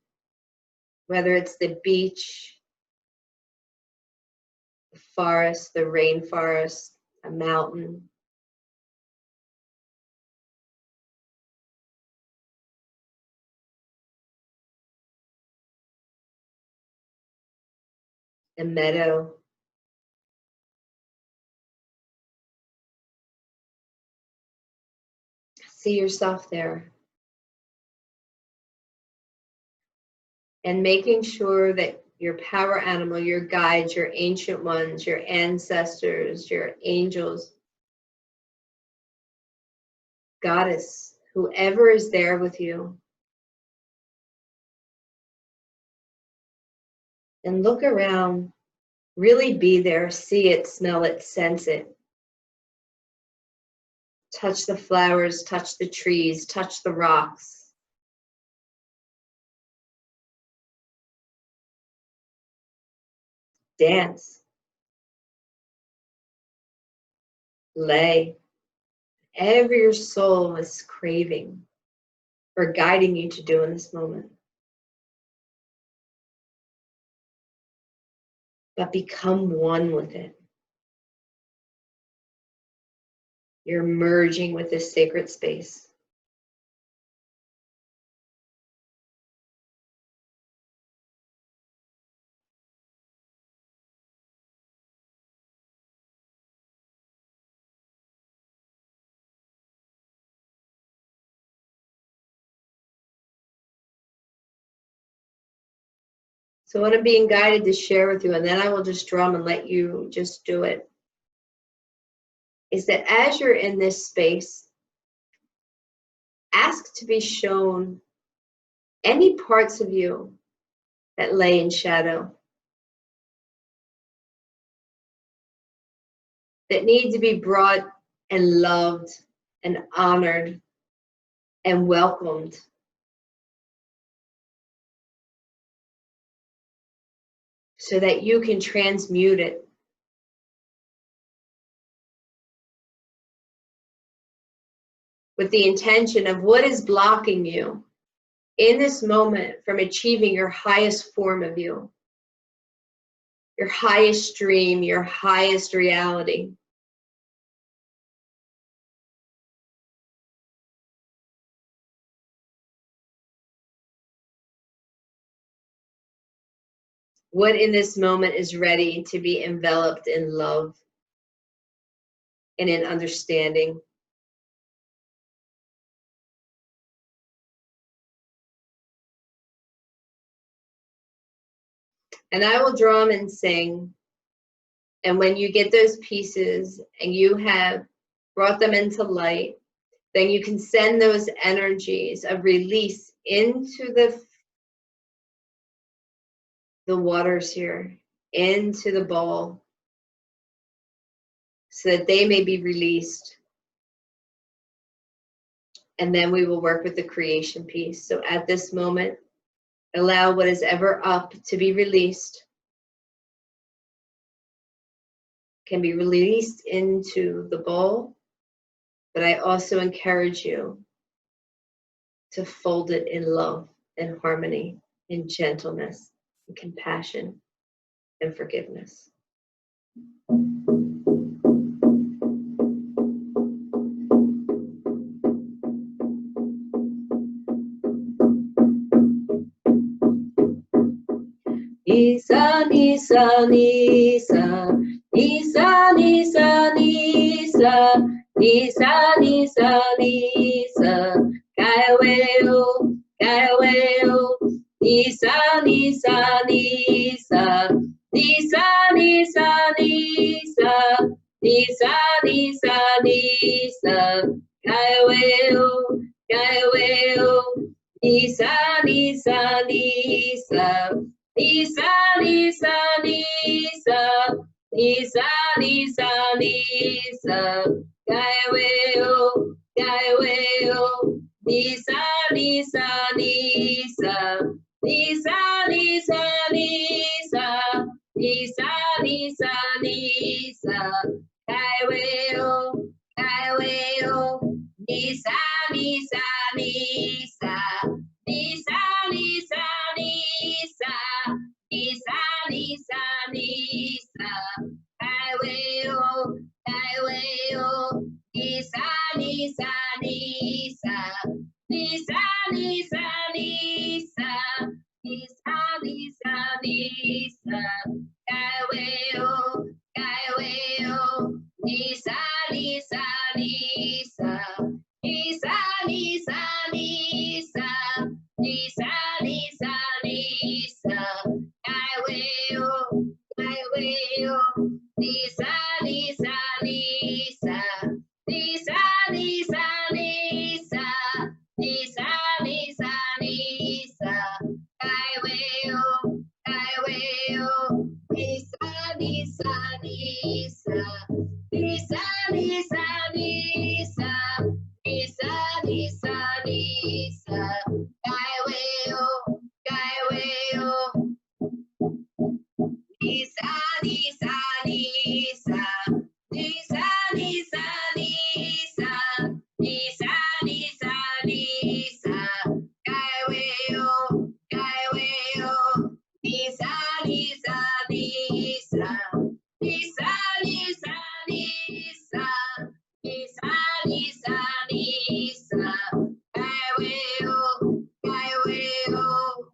S1: whether it's the beach, the forest, the rainforest, a mountain. A meadow. See yourself there. And making sure that your power animal, your guides, your ancient ones, your ancestors, your angels, goddess, whoever is there with you. And look around, really be there, see it, smell it, sense it. Touch the flowers, touch the trees, touch the rocks. Dance. Lay. Whatever your soul is craving or guiding you to do in this moment. But become one with it. You're merging with this sacred space. So what I'm being guided to share with you, and then I will just drum and let you just do it, is that as you're in this space, ask to be shown any parts of you that lay in shadow, that need to be brought and loved and honored and welcomed. So that you can transmute it. With the intention of what is blocking you in this moment from achieving your highest form of you, your highest dream, your highest reality. What in this moment is ready to be enveloped in love and in understanding? And I will drum and sing. And when you get those pieces and you have brought them into light, then you can send those energies of release into the waters here, into the bowl, so that they may be released. And then we will work with the creation piece. So at this moment, allow what is ever up to be released, can be released into the bowl, but I also encourage you to fold it in love and harmony, in gentleness and compassion and forgiveness. Nisa, nisa, nisa, nisa, nisa, nisa, nisa, nisa, nisa, kaiweo, kaiweo, nisa, nisa, nisa, nisa, nisa, nisa, nisa, nisa, nisa, kaiweo, kaiweo, nisa, nisa, nisa. Nisa, nisa, nisa, nisa, nisa, nisa, kaiweo, kaiweo, nisa, nisa, nisa, nisa, nisa, nisa, nisa, nisa, nisa, kaiweo, kaiweo, nisa, nisa, nisa, nisa, nisa, nisa. Nisa, nisa, nisa, kaiweo, kaiweo, nisa, nisa, nisa, nisa, nisa, nisa, nisa, nisa, nisa, kaiweo, kaiweo, nisa, nisa, nisa, nisa, nisa, nisa, nisa, nisa, nisa. Kaiweo, kaiweo, nisa, nisa, nisa, nisa, nisa, nisa, nisa, nisa, nisa, kaiweo, kaiweo, nisa, nisa, nisa, nisa, nisa, nisa, nisa, nisa, nisa, kaiweo, kaiweo. Nisa, nisa, nisa, nisa, nisa, nisa, nisa, nisa, nisa, kaiweo, kaiweo, nisa, nisa, nisa, nisa, nisa, nisa, nisa, nisa, nisa, kaiweo, kaiweo.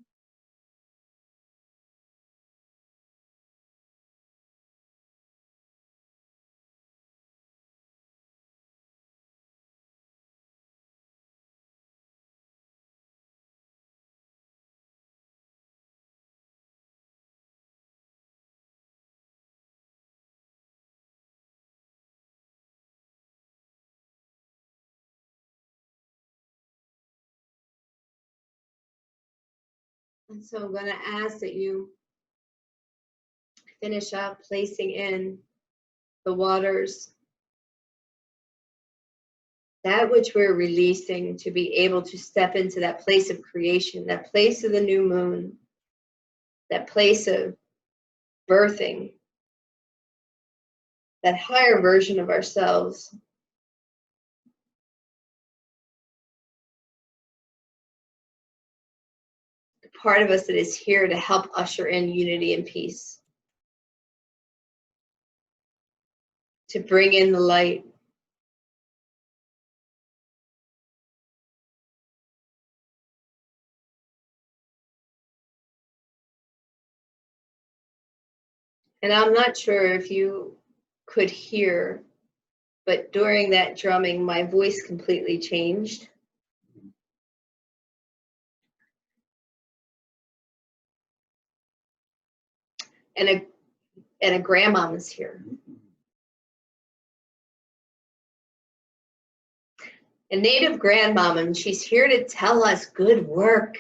S1: And so I'm going to ask that you finish up placing in the waters that which we're releasing to be able to step into that place of creation, that place of the new moon, that place of birthing, that higher version of ourselves. The part of us that is here to help usher in unity and peace, to bring in the light. And I'm not sure if you could hear, but during that drumming, my voice completely changed. And a grandmama's here. A native grandmama, and she's here to tell us good work.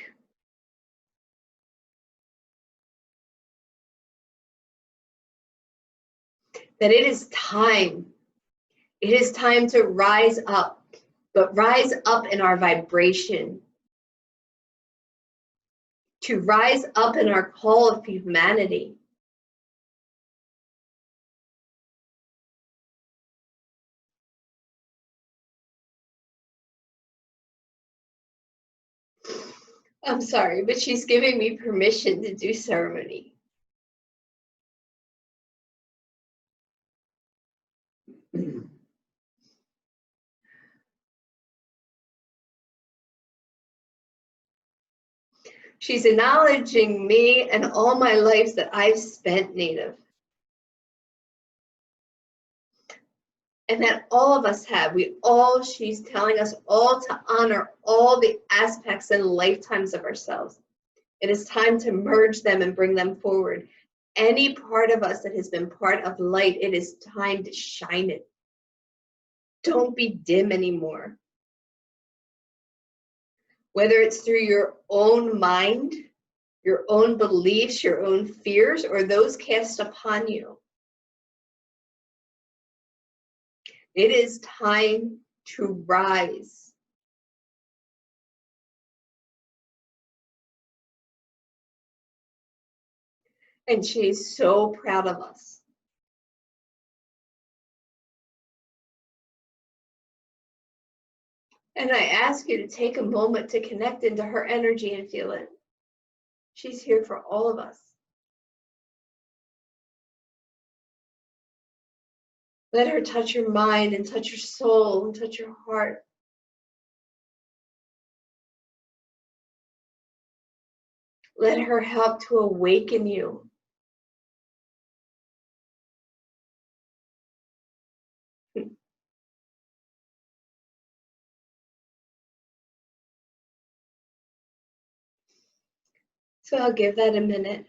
S1: That it is time. It is time to rise up, but rise up in our vibration. To rise up in our call of humanity. I'm sorry, but she's giving me permission to do ceremony. She's acknowledging me and all my lives that I've spent native. And that all of us have. She's telling us all to honor all the aspects and lifetimes of ourselves. It is time to merge them and bring them forward. Any part of us that has been part of light, it is time to shine it. Don't be dim anymore. Whether it's through your own mind, your own beliefs, your own fears, or those cast upon you. It is time to rise. And she's so proud of us. And I ask you to take a moment to connect into her energy and feel it. She's here for all of us. Let her touch your mind and touch your soul and touch your heart. Let her help to awaken you. So I'll give that a minute.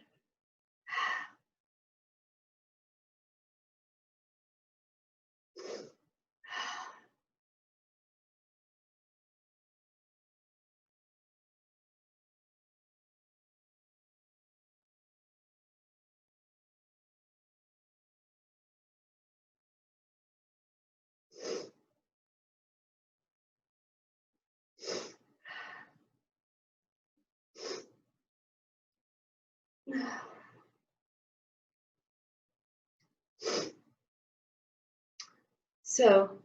S1: So,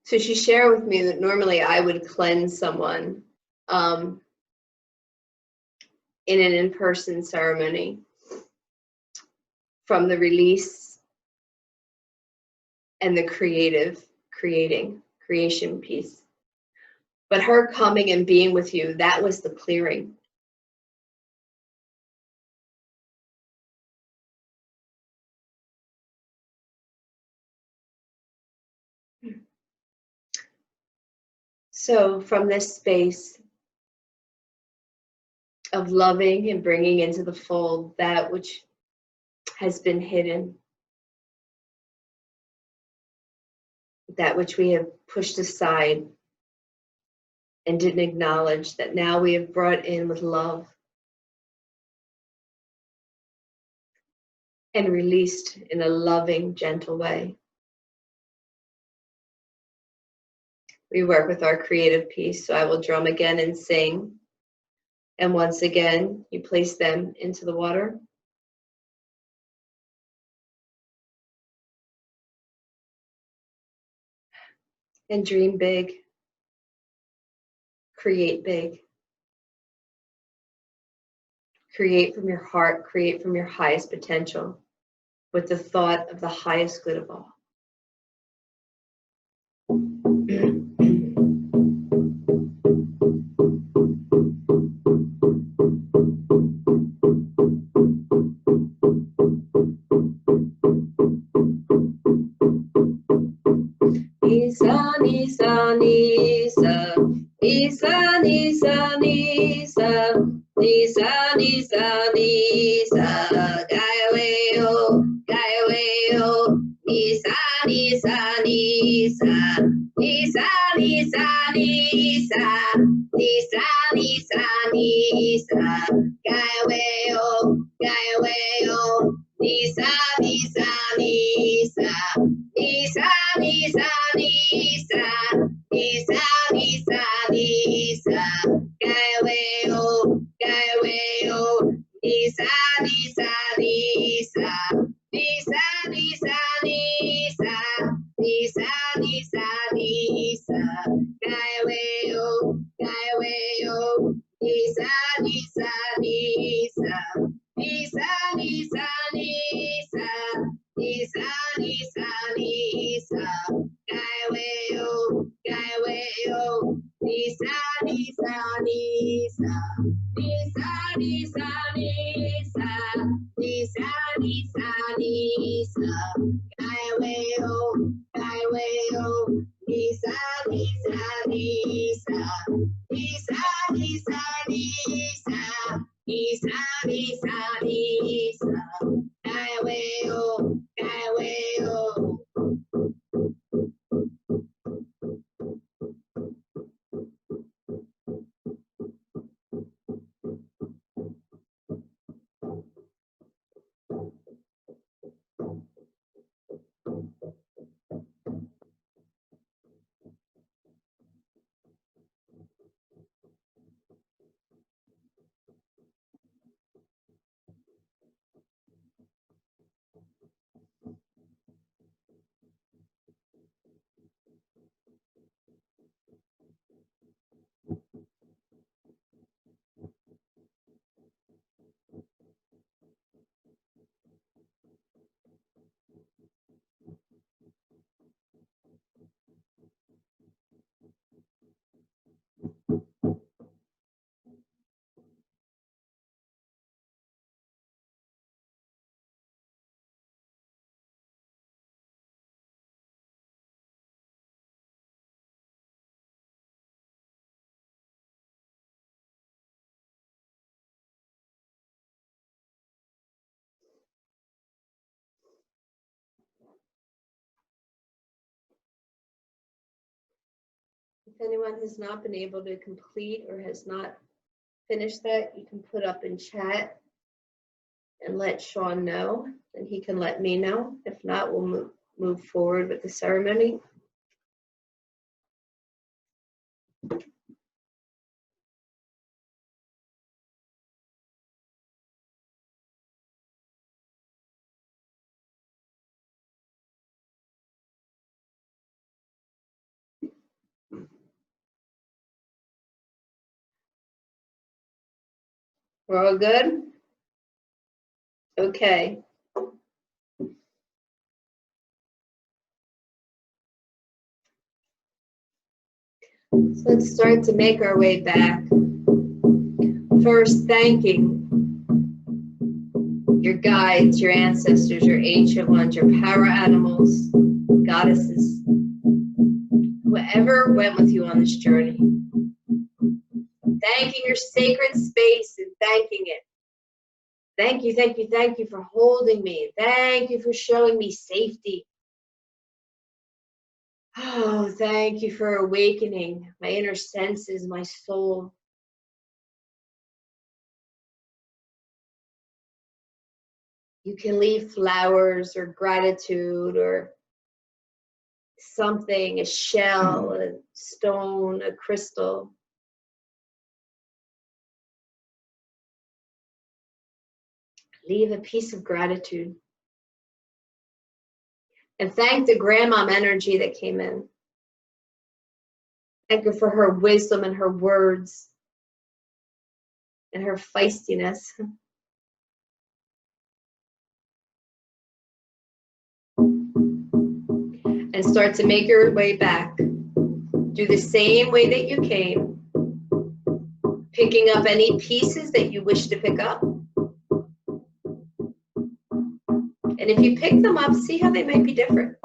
S1: so she shared with me that normally I would cleanse someone in an in-person ceremony from the release and the creation piece. But her coming and being with you, that was the clearing. So from this space of loving and bringing into the fold that which has been hidden, that which we have pushed aside and didn't acknowledge, that now we have brought in with love and released in a loving, gentle way. We work with our creative piece, so I will drum again and sing. And once again, you place them into the water. And dream big. Create big. Create from your heart, create from your highest potential. with the thought of the highest good of all. Nisa, nisa, nisa, nisa, nisa, nisa, nisa, nisa, nisa, Gaiweo, Gaiweo, nisa, nisa, nisa, nisa, nisa, nisa, nisa, nisa, nisa, Gaiweo, Gaiweo, nisa, nisa, nisa, nisa, nisa, nisa, nisa, nisa, nisa, Gaiweo, Gaiweo, nisa, nisa, nisa, nisa, nisa, nisa, nisa, nisa, nisa, Gaiweo, Gaiweo, nisa, nisa, nisa, nisa, nisa, nisa, nisa, nisa, nisa, Gaiweo, Gaiweo, nisa, nisa, nisa, nisa, nisa, nisa, nisa, nisa, nisa, Gaiweo, Gaiweo, nisa, nisa, nisa, nisa, nisa, nisa, nisa, nisa, nisa, Gaiweo, Gaiweo. If anyone has not been able to complete or has not finished that, you can put up in chat and let Sean know, and he can let me know. If not, we'll move forward with the ceremony. We're all good? Okay. So let's start to make our way back. First, thanking your guides, your ancestors, your ancient ones, your power animals, goddesses, whoever went with you on this journey. Thanking your sacred space and thanking it. Thank you, thank you, thank you for holding me. Thank you for showing me safety. Oh, thank you for awakening my inner senses, my soul. You can leave flowers or gratitude or something, a shell, a stone, a crystal. Leave a piece of gratitude. And thank the grandmom energy that came in. Thank her for her wisdom and her words and her feistiness. and start to make your way back. Do the same way that you came, picking up any pieces that you wish to pick up. And if you pick them up, see how they might be different.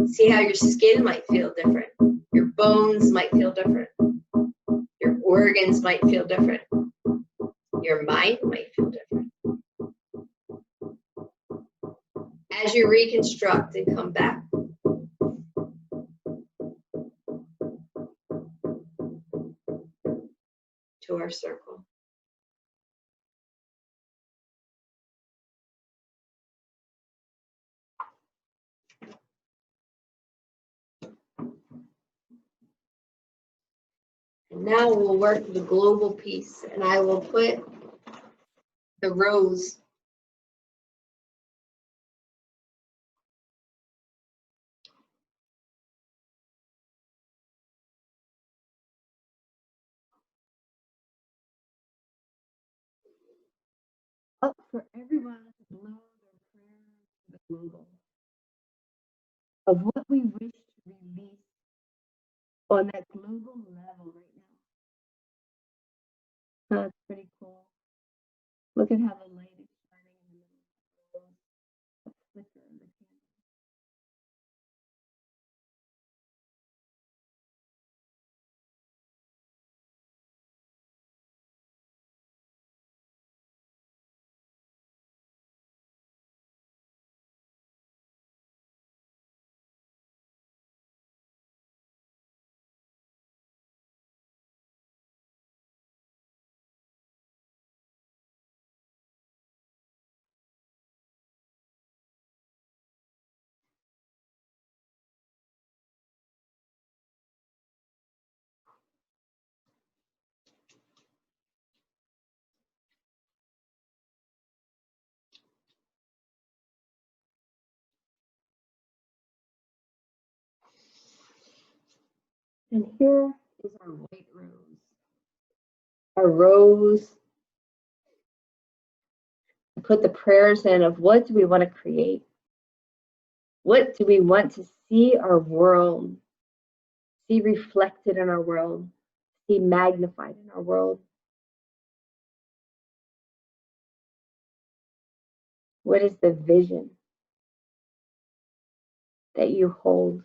S1: See how your skin might feel different. Your bones might feel different. Your organs might feel different. Your mind might feel different. As you reconstruct and come back. To our circle. And now we'll work the global piece, and I will put the rose up for everyone to blow their prayers to the global of what we wish to release on that global level right now. That's pretty cool. Look at how the light is shining in the middle of the flicker in the candle. And here is our white rose. Our rose. Put the prayers in of what do we want to create? What do we want to see our world, see reflected in our world, see magnified in our world? What is the vision that you hold?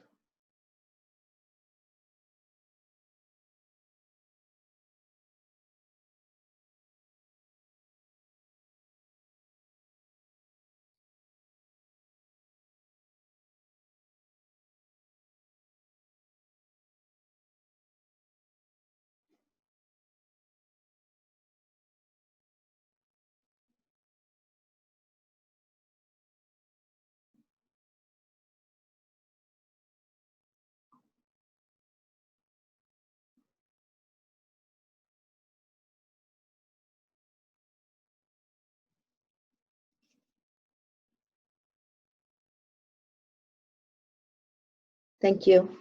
S1: Thank you.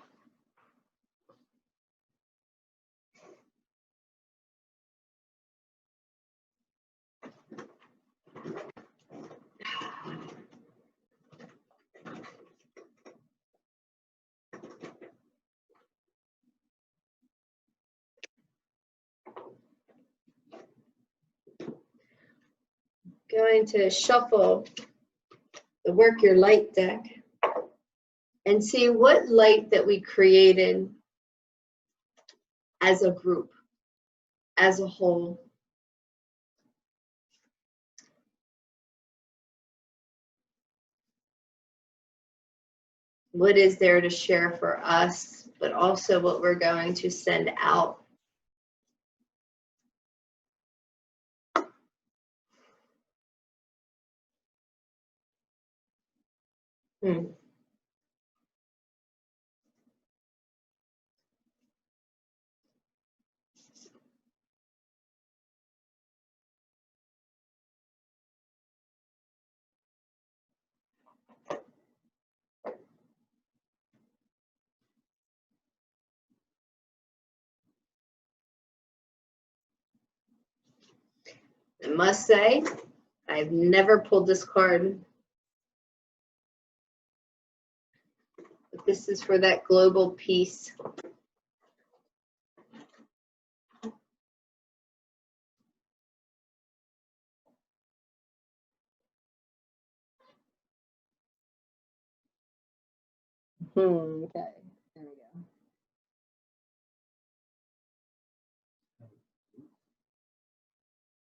S1: Going to shuffle the Work Your Light deck and see what light that we created as a group, as a whole. What is there to share for us, but also what we're going to send out. I must say, I've never pulled this card But this is for that global peace. Okay, there we go.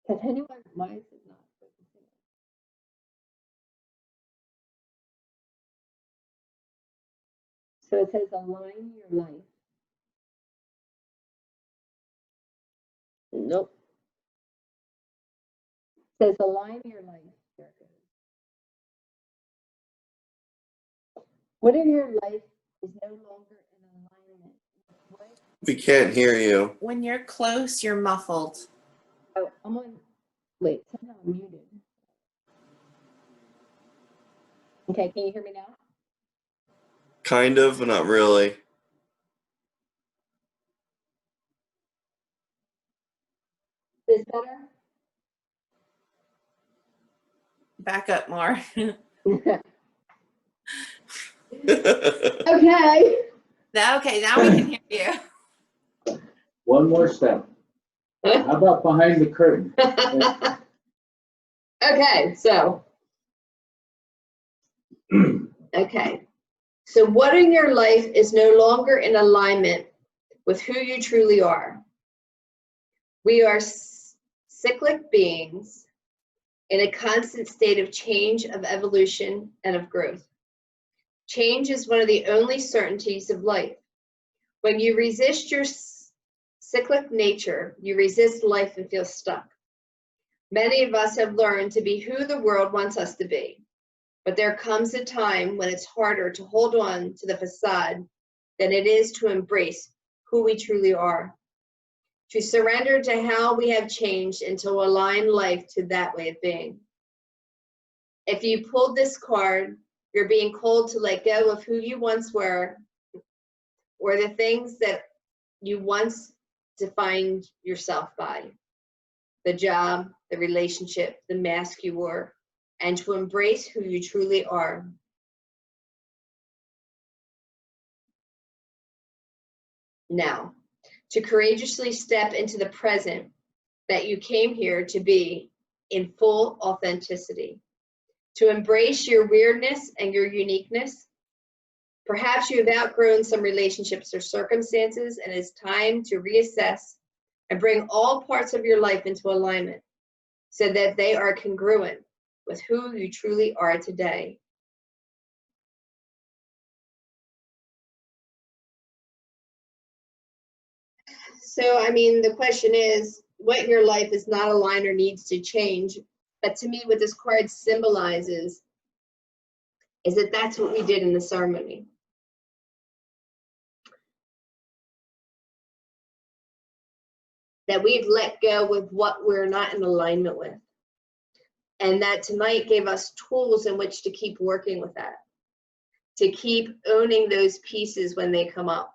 S1: Can anyone, why is it not focusing? So it says align your life. Nope. It says align your life. There it goes. What if your life is no longer in alignment with what?
S2: We can't hear you.
S3: When you're close, you're muffled.
S1: Oh, I'm on. Wait, somehow I'm muted. Okay, can you hear me now?
S2: Kind of, but not really.
S1: Is this better?
S3: Back up more.
S1: Okay.
S3: Okay, now we can hear you.
S4: One more step. How about behind the curtain?
S1: Okay, so. Okay. So what in your life is no longer in alignment with who you truly are? We are cyclic beings in a constant state of change, of evolution, and of growth. Change is one of the only certainties of life. When you resist your cyclic nature, you resist life and feel stuck. Many of us have learned to be who the world wants us to be, but there comes a time when it's harder to hold on to the facade than it is to embrace who we truly are, to surrender to how we have changed and to align life to that way of being. If you pulled this card, you're being called to let go of who you once were or the things that you once defined yourself by. The job, the relationship, the mask you wore, and to embrace who you truly are. Now, to courageously step into the present that you came here to be in full authenticity, to embrace your weirdness and your uniqueness. Perhaps you have outgrown some relationships or circumstances, and it's time to reassess and bring all parts of your life into alignment so that they are congruent with who you truly are today. So, I mean, the question is, what in your life is not aligned or needs to change? But to me, what this card symbolizes is that that's what we did in the ceremony. That we've let go with what we're not in alignment with. And that tonight gave us tools in which to keep working with that, to keep owning those pieces when they come up,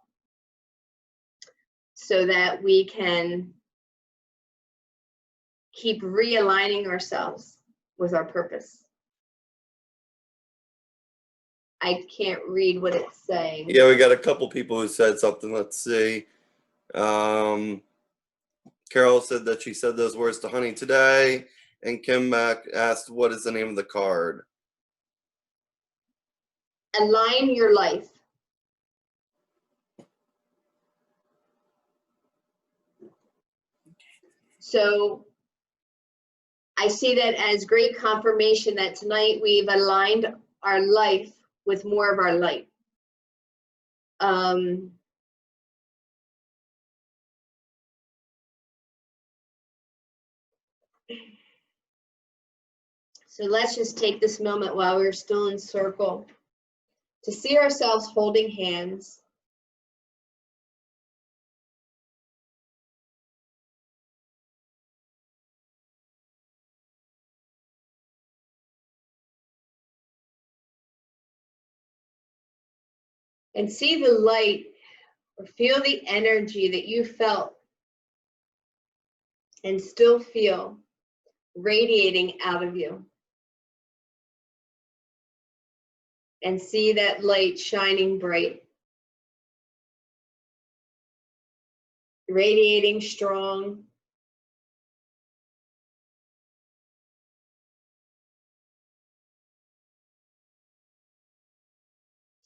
S1: so that we can keep realigning ourselves with our purpose. I can't read what it's saying.
S2: Yeah, we got a couple people who said something. Let's see. Carol said that she said those words to Honey today. And Kim asked, what is the name of the card?
S1: Align your life. So I see that as great confirmation that tonight we've aligned our life with more of our light. So let's just take this moment while we're still in circle to see ourselves holding hands. And see the light or feel the energy that you felt and still feel radiating out of you. and see that light shining bright, radiating strong.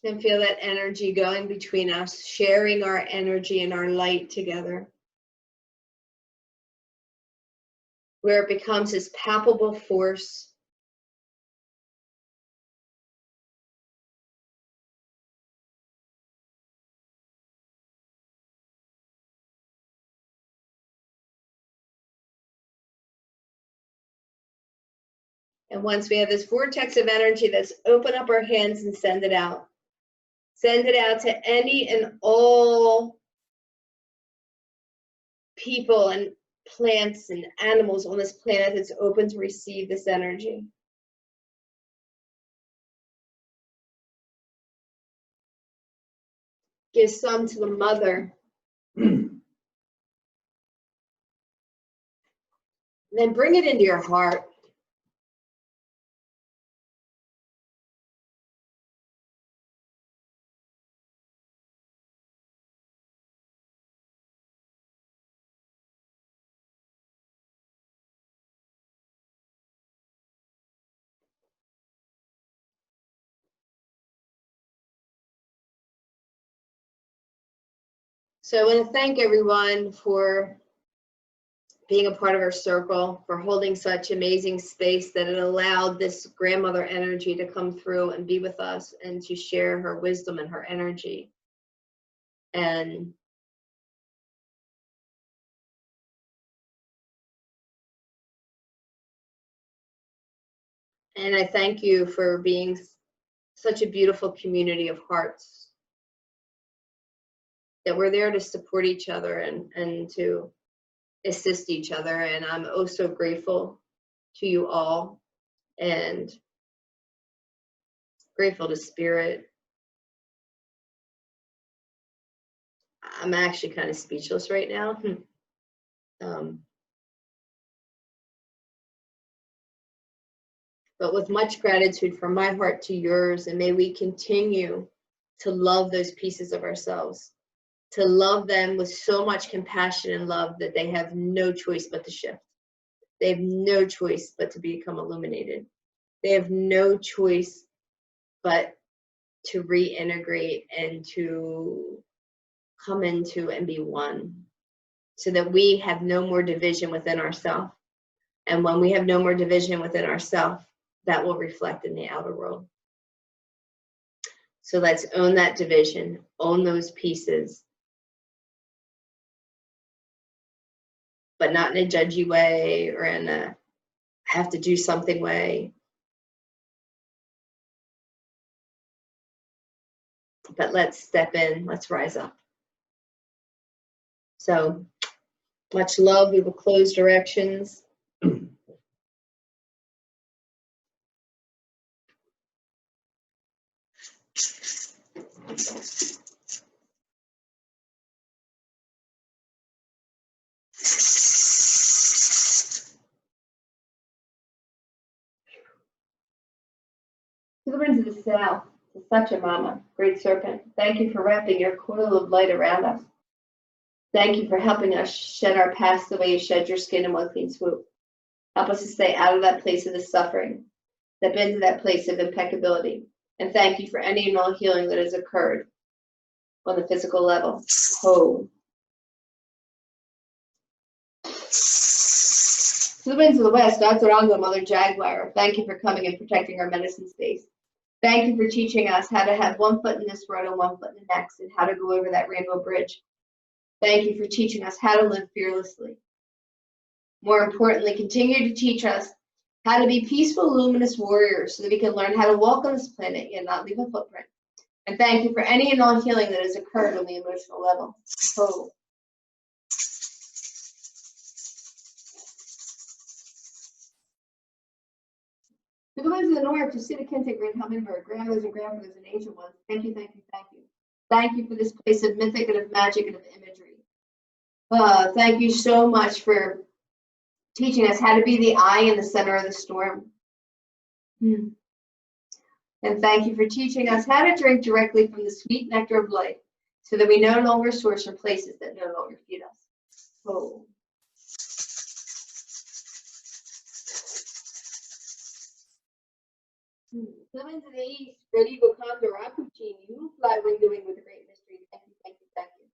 S1: And feel that energy going between us, sharing our energy and our light together, where it becomes this palpable force. And once we have this vortex of energy, let's open up our hands and send it out. Send it out to any and all people and plants and animals on this planet that's open to receive this energy. Give some to the mother. And then bring it into your heart. So I want to thank everyone for being a part of our circle, for holding such amazing space that it allowed this grandmother energy to come through and be with us and to share her wisdom and her energy. And I thank you for being such a beautiful community of hearts, that we're there to support each other and to assist each other. And I'm oh so grateful to you all, and grateful to Spirit. I'm actually kind of speechless right now. But with much gratitude from my heart to yours, and may we continue to love those pieces of ourselves, to love them with so much compassion and love that they have no choice but to shift. They have no choice but to become illuminated. They have no choice but to reintegrate and to come into and be one, so that we have no more division within ourselves. And when we have no more division within ourselves, that will reflect in the outer world. So let's own that division, own those pieces, but not in a judgy way or in a have to do something way. But let's step in, let's rise up. So much love. We will close directions. To the winds of the south, to Sachamama, great serpent, thank you for wrapping your coil of light around us. Thank you for helping us shed our past the way you shed your skin in one clean swoop. Help us to stay out of that place of the suffering, step into that place of impeccability. And thank you for any and all healing that has occurred on the physical level. Ho. To the winds of the west, Dr. Rango, Mother Jaguar, thank you for coming and protecting our medicine space. Thank you for teaching us how to have one foot in this world and one foot in the next, and how to go over that rainbow bridge. Thank you for teaching us how to live fearlessly. More importantly, continue to teach us how to be peaceful, luminous warriors so that we can learn how to walk on this planet and not leave a footprint. And thank you for any and all healing that has occurred on the emotional level. Oh. To the winds of the north, to see the Kente Great Hummingbird, grandmothers and grandmothers and ancient ones, thank you, thank you, thank you. Thank you for this place of mythic and of magic and of imagery. Thank you so much for teaching us how to be the eye in the center of the storm. And thank you for teaching us how to drink directly from the sweet nectar of life, so that we no longer source from places that no longer feed us. Oh. Clemens in the East, Rodrigo Condor, Rapuchin, you fly wing to wing with a great mystery. Thank you, thank you, thank you.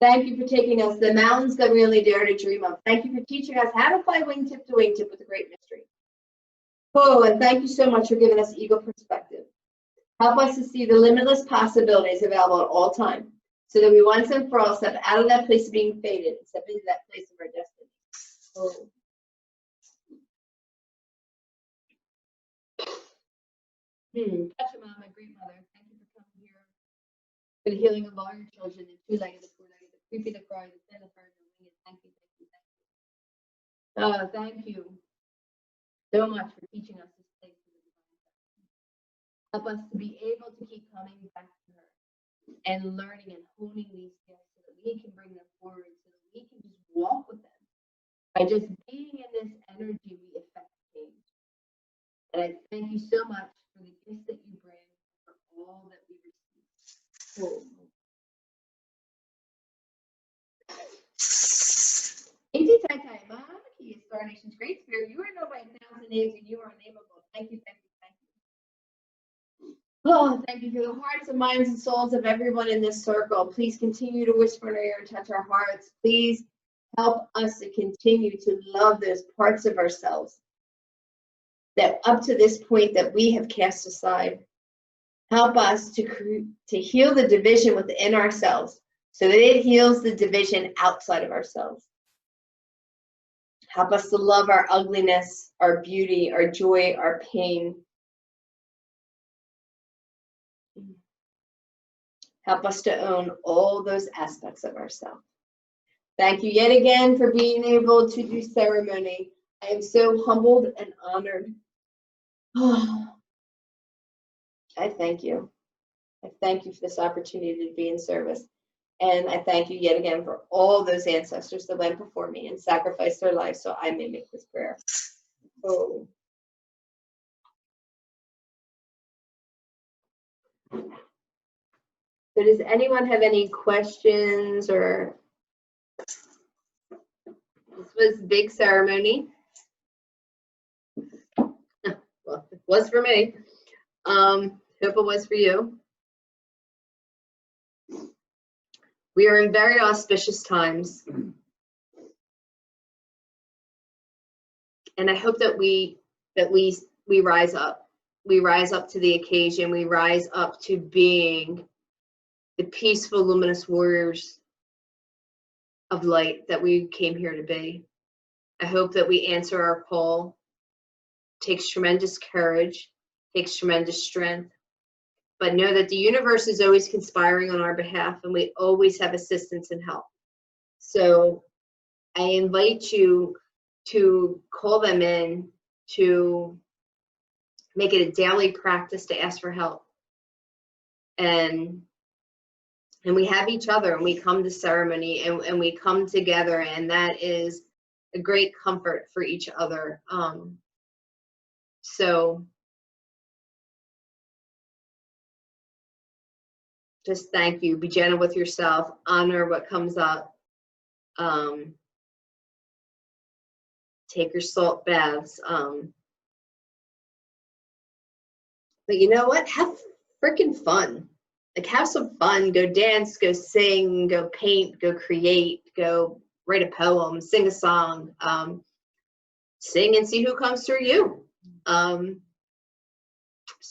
S1: Thank you for taking us to the mountains that we only dare to dream of. Thank you for teaching us how to fly wingtip to wingtip with a great mystery. Oh, and thank you so much for giving us eagle perspective. Help us to see the limitless possibilities available at all time, so that we once and for all step out of that place of being fated and step into that place of our destiny. Oh. Touch a mom, a great mother. Thank you for coming here for the healing of all your children, the two-legged, the four-legged, the creepy, the cry, the thin, the firm, the winged. Thank you, thank you, thank you. Thank you so much for teaching us this place of the divine. Help us to be able to keep coming back to her and learning and honing these skills so that we can bring them forward, so that we can just walk with them. By just being in this energy, we affect change. And I thank you so much for the gifts that you bring, for all that we receive. Cool. Indeed, Tai, Mom, Key, Star Nation's Great Spirit, you are known by 1,000 names and you are unnameable. Thank you, thank you, thank you. Oh, thank you for the hearts and minds and souls of everyone in this circle. Please continue to whisper in our ear and touch our hearts. Please help us to continue to love those parts of ourselves that up to this point that we have cast aside. Help us to heal the division within ourselves so that it heals the division outside of ourselves. Help us to love our ugliness, our beauty, our joy, our pain. Help us to own all those aspects of ourselves. Thank you yet again for being able to do ceremony. I am so humbled and honored. I thank you. I thank you for this opportunity to be in service. And I thank you yet again for all those ancestors that went before me and sacrificed their lives so I may make this prayer. Oh. So does anyone have any questions? Or this was big ceremony. Well, it was for me. Hope it was for you. We are in very auspicious times. And I hope that we rise up. We rise up to the occasion. We rise up to being the peaceful, luminous warriors of light that we came here to be. I hope that we answer our call. It takes tremendous courage, takes tremendous strength. But know that the universe is always conspiring on our behalf, and we always have assistance and help. So I invite you to call them in, to make it a daily practice to ask for help. And we have each other, and we come to ceremony, and we come together, and that is a great comfort for each other. So just thank you. Be gentle with yourself. Honor what comes up. Take your salt baths. But you know what? Have freaking fun. Like, have some fun. Go dance, go sing, go paint, go create, go write a poem, sing a song. Sing and see who comes through you.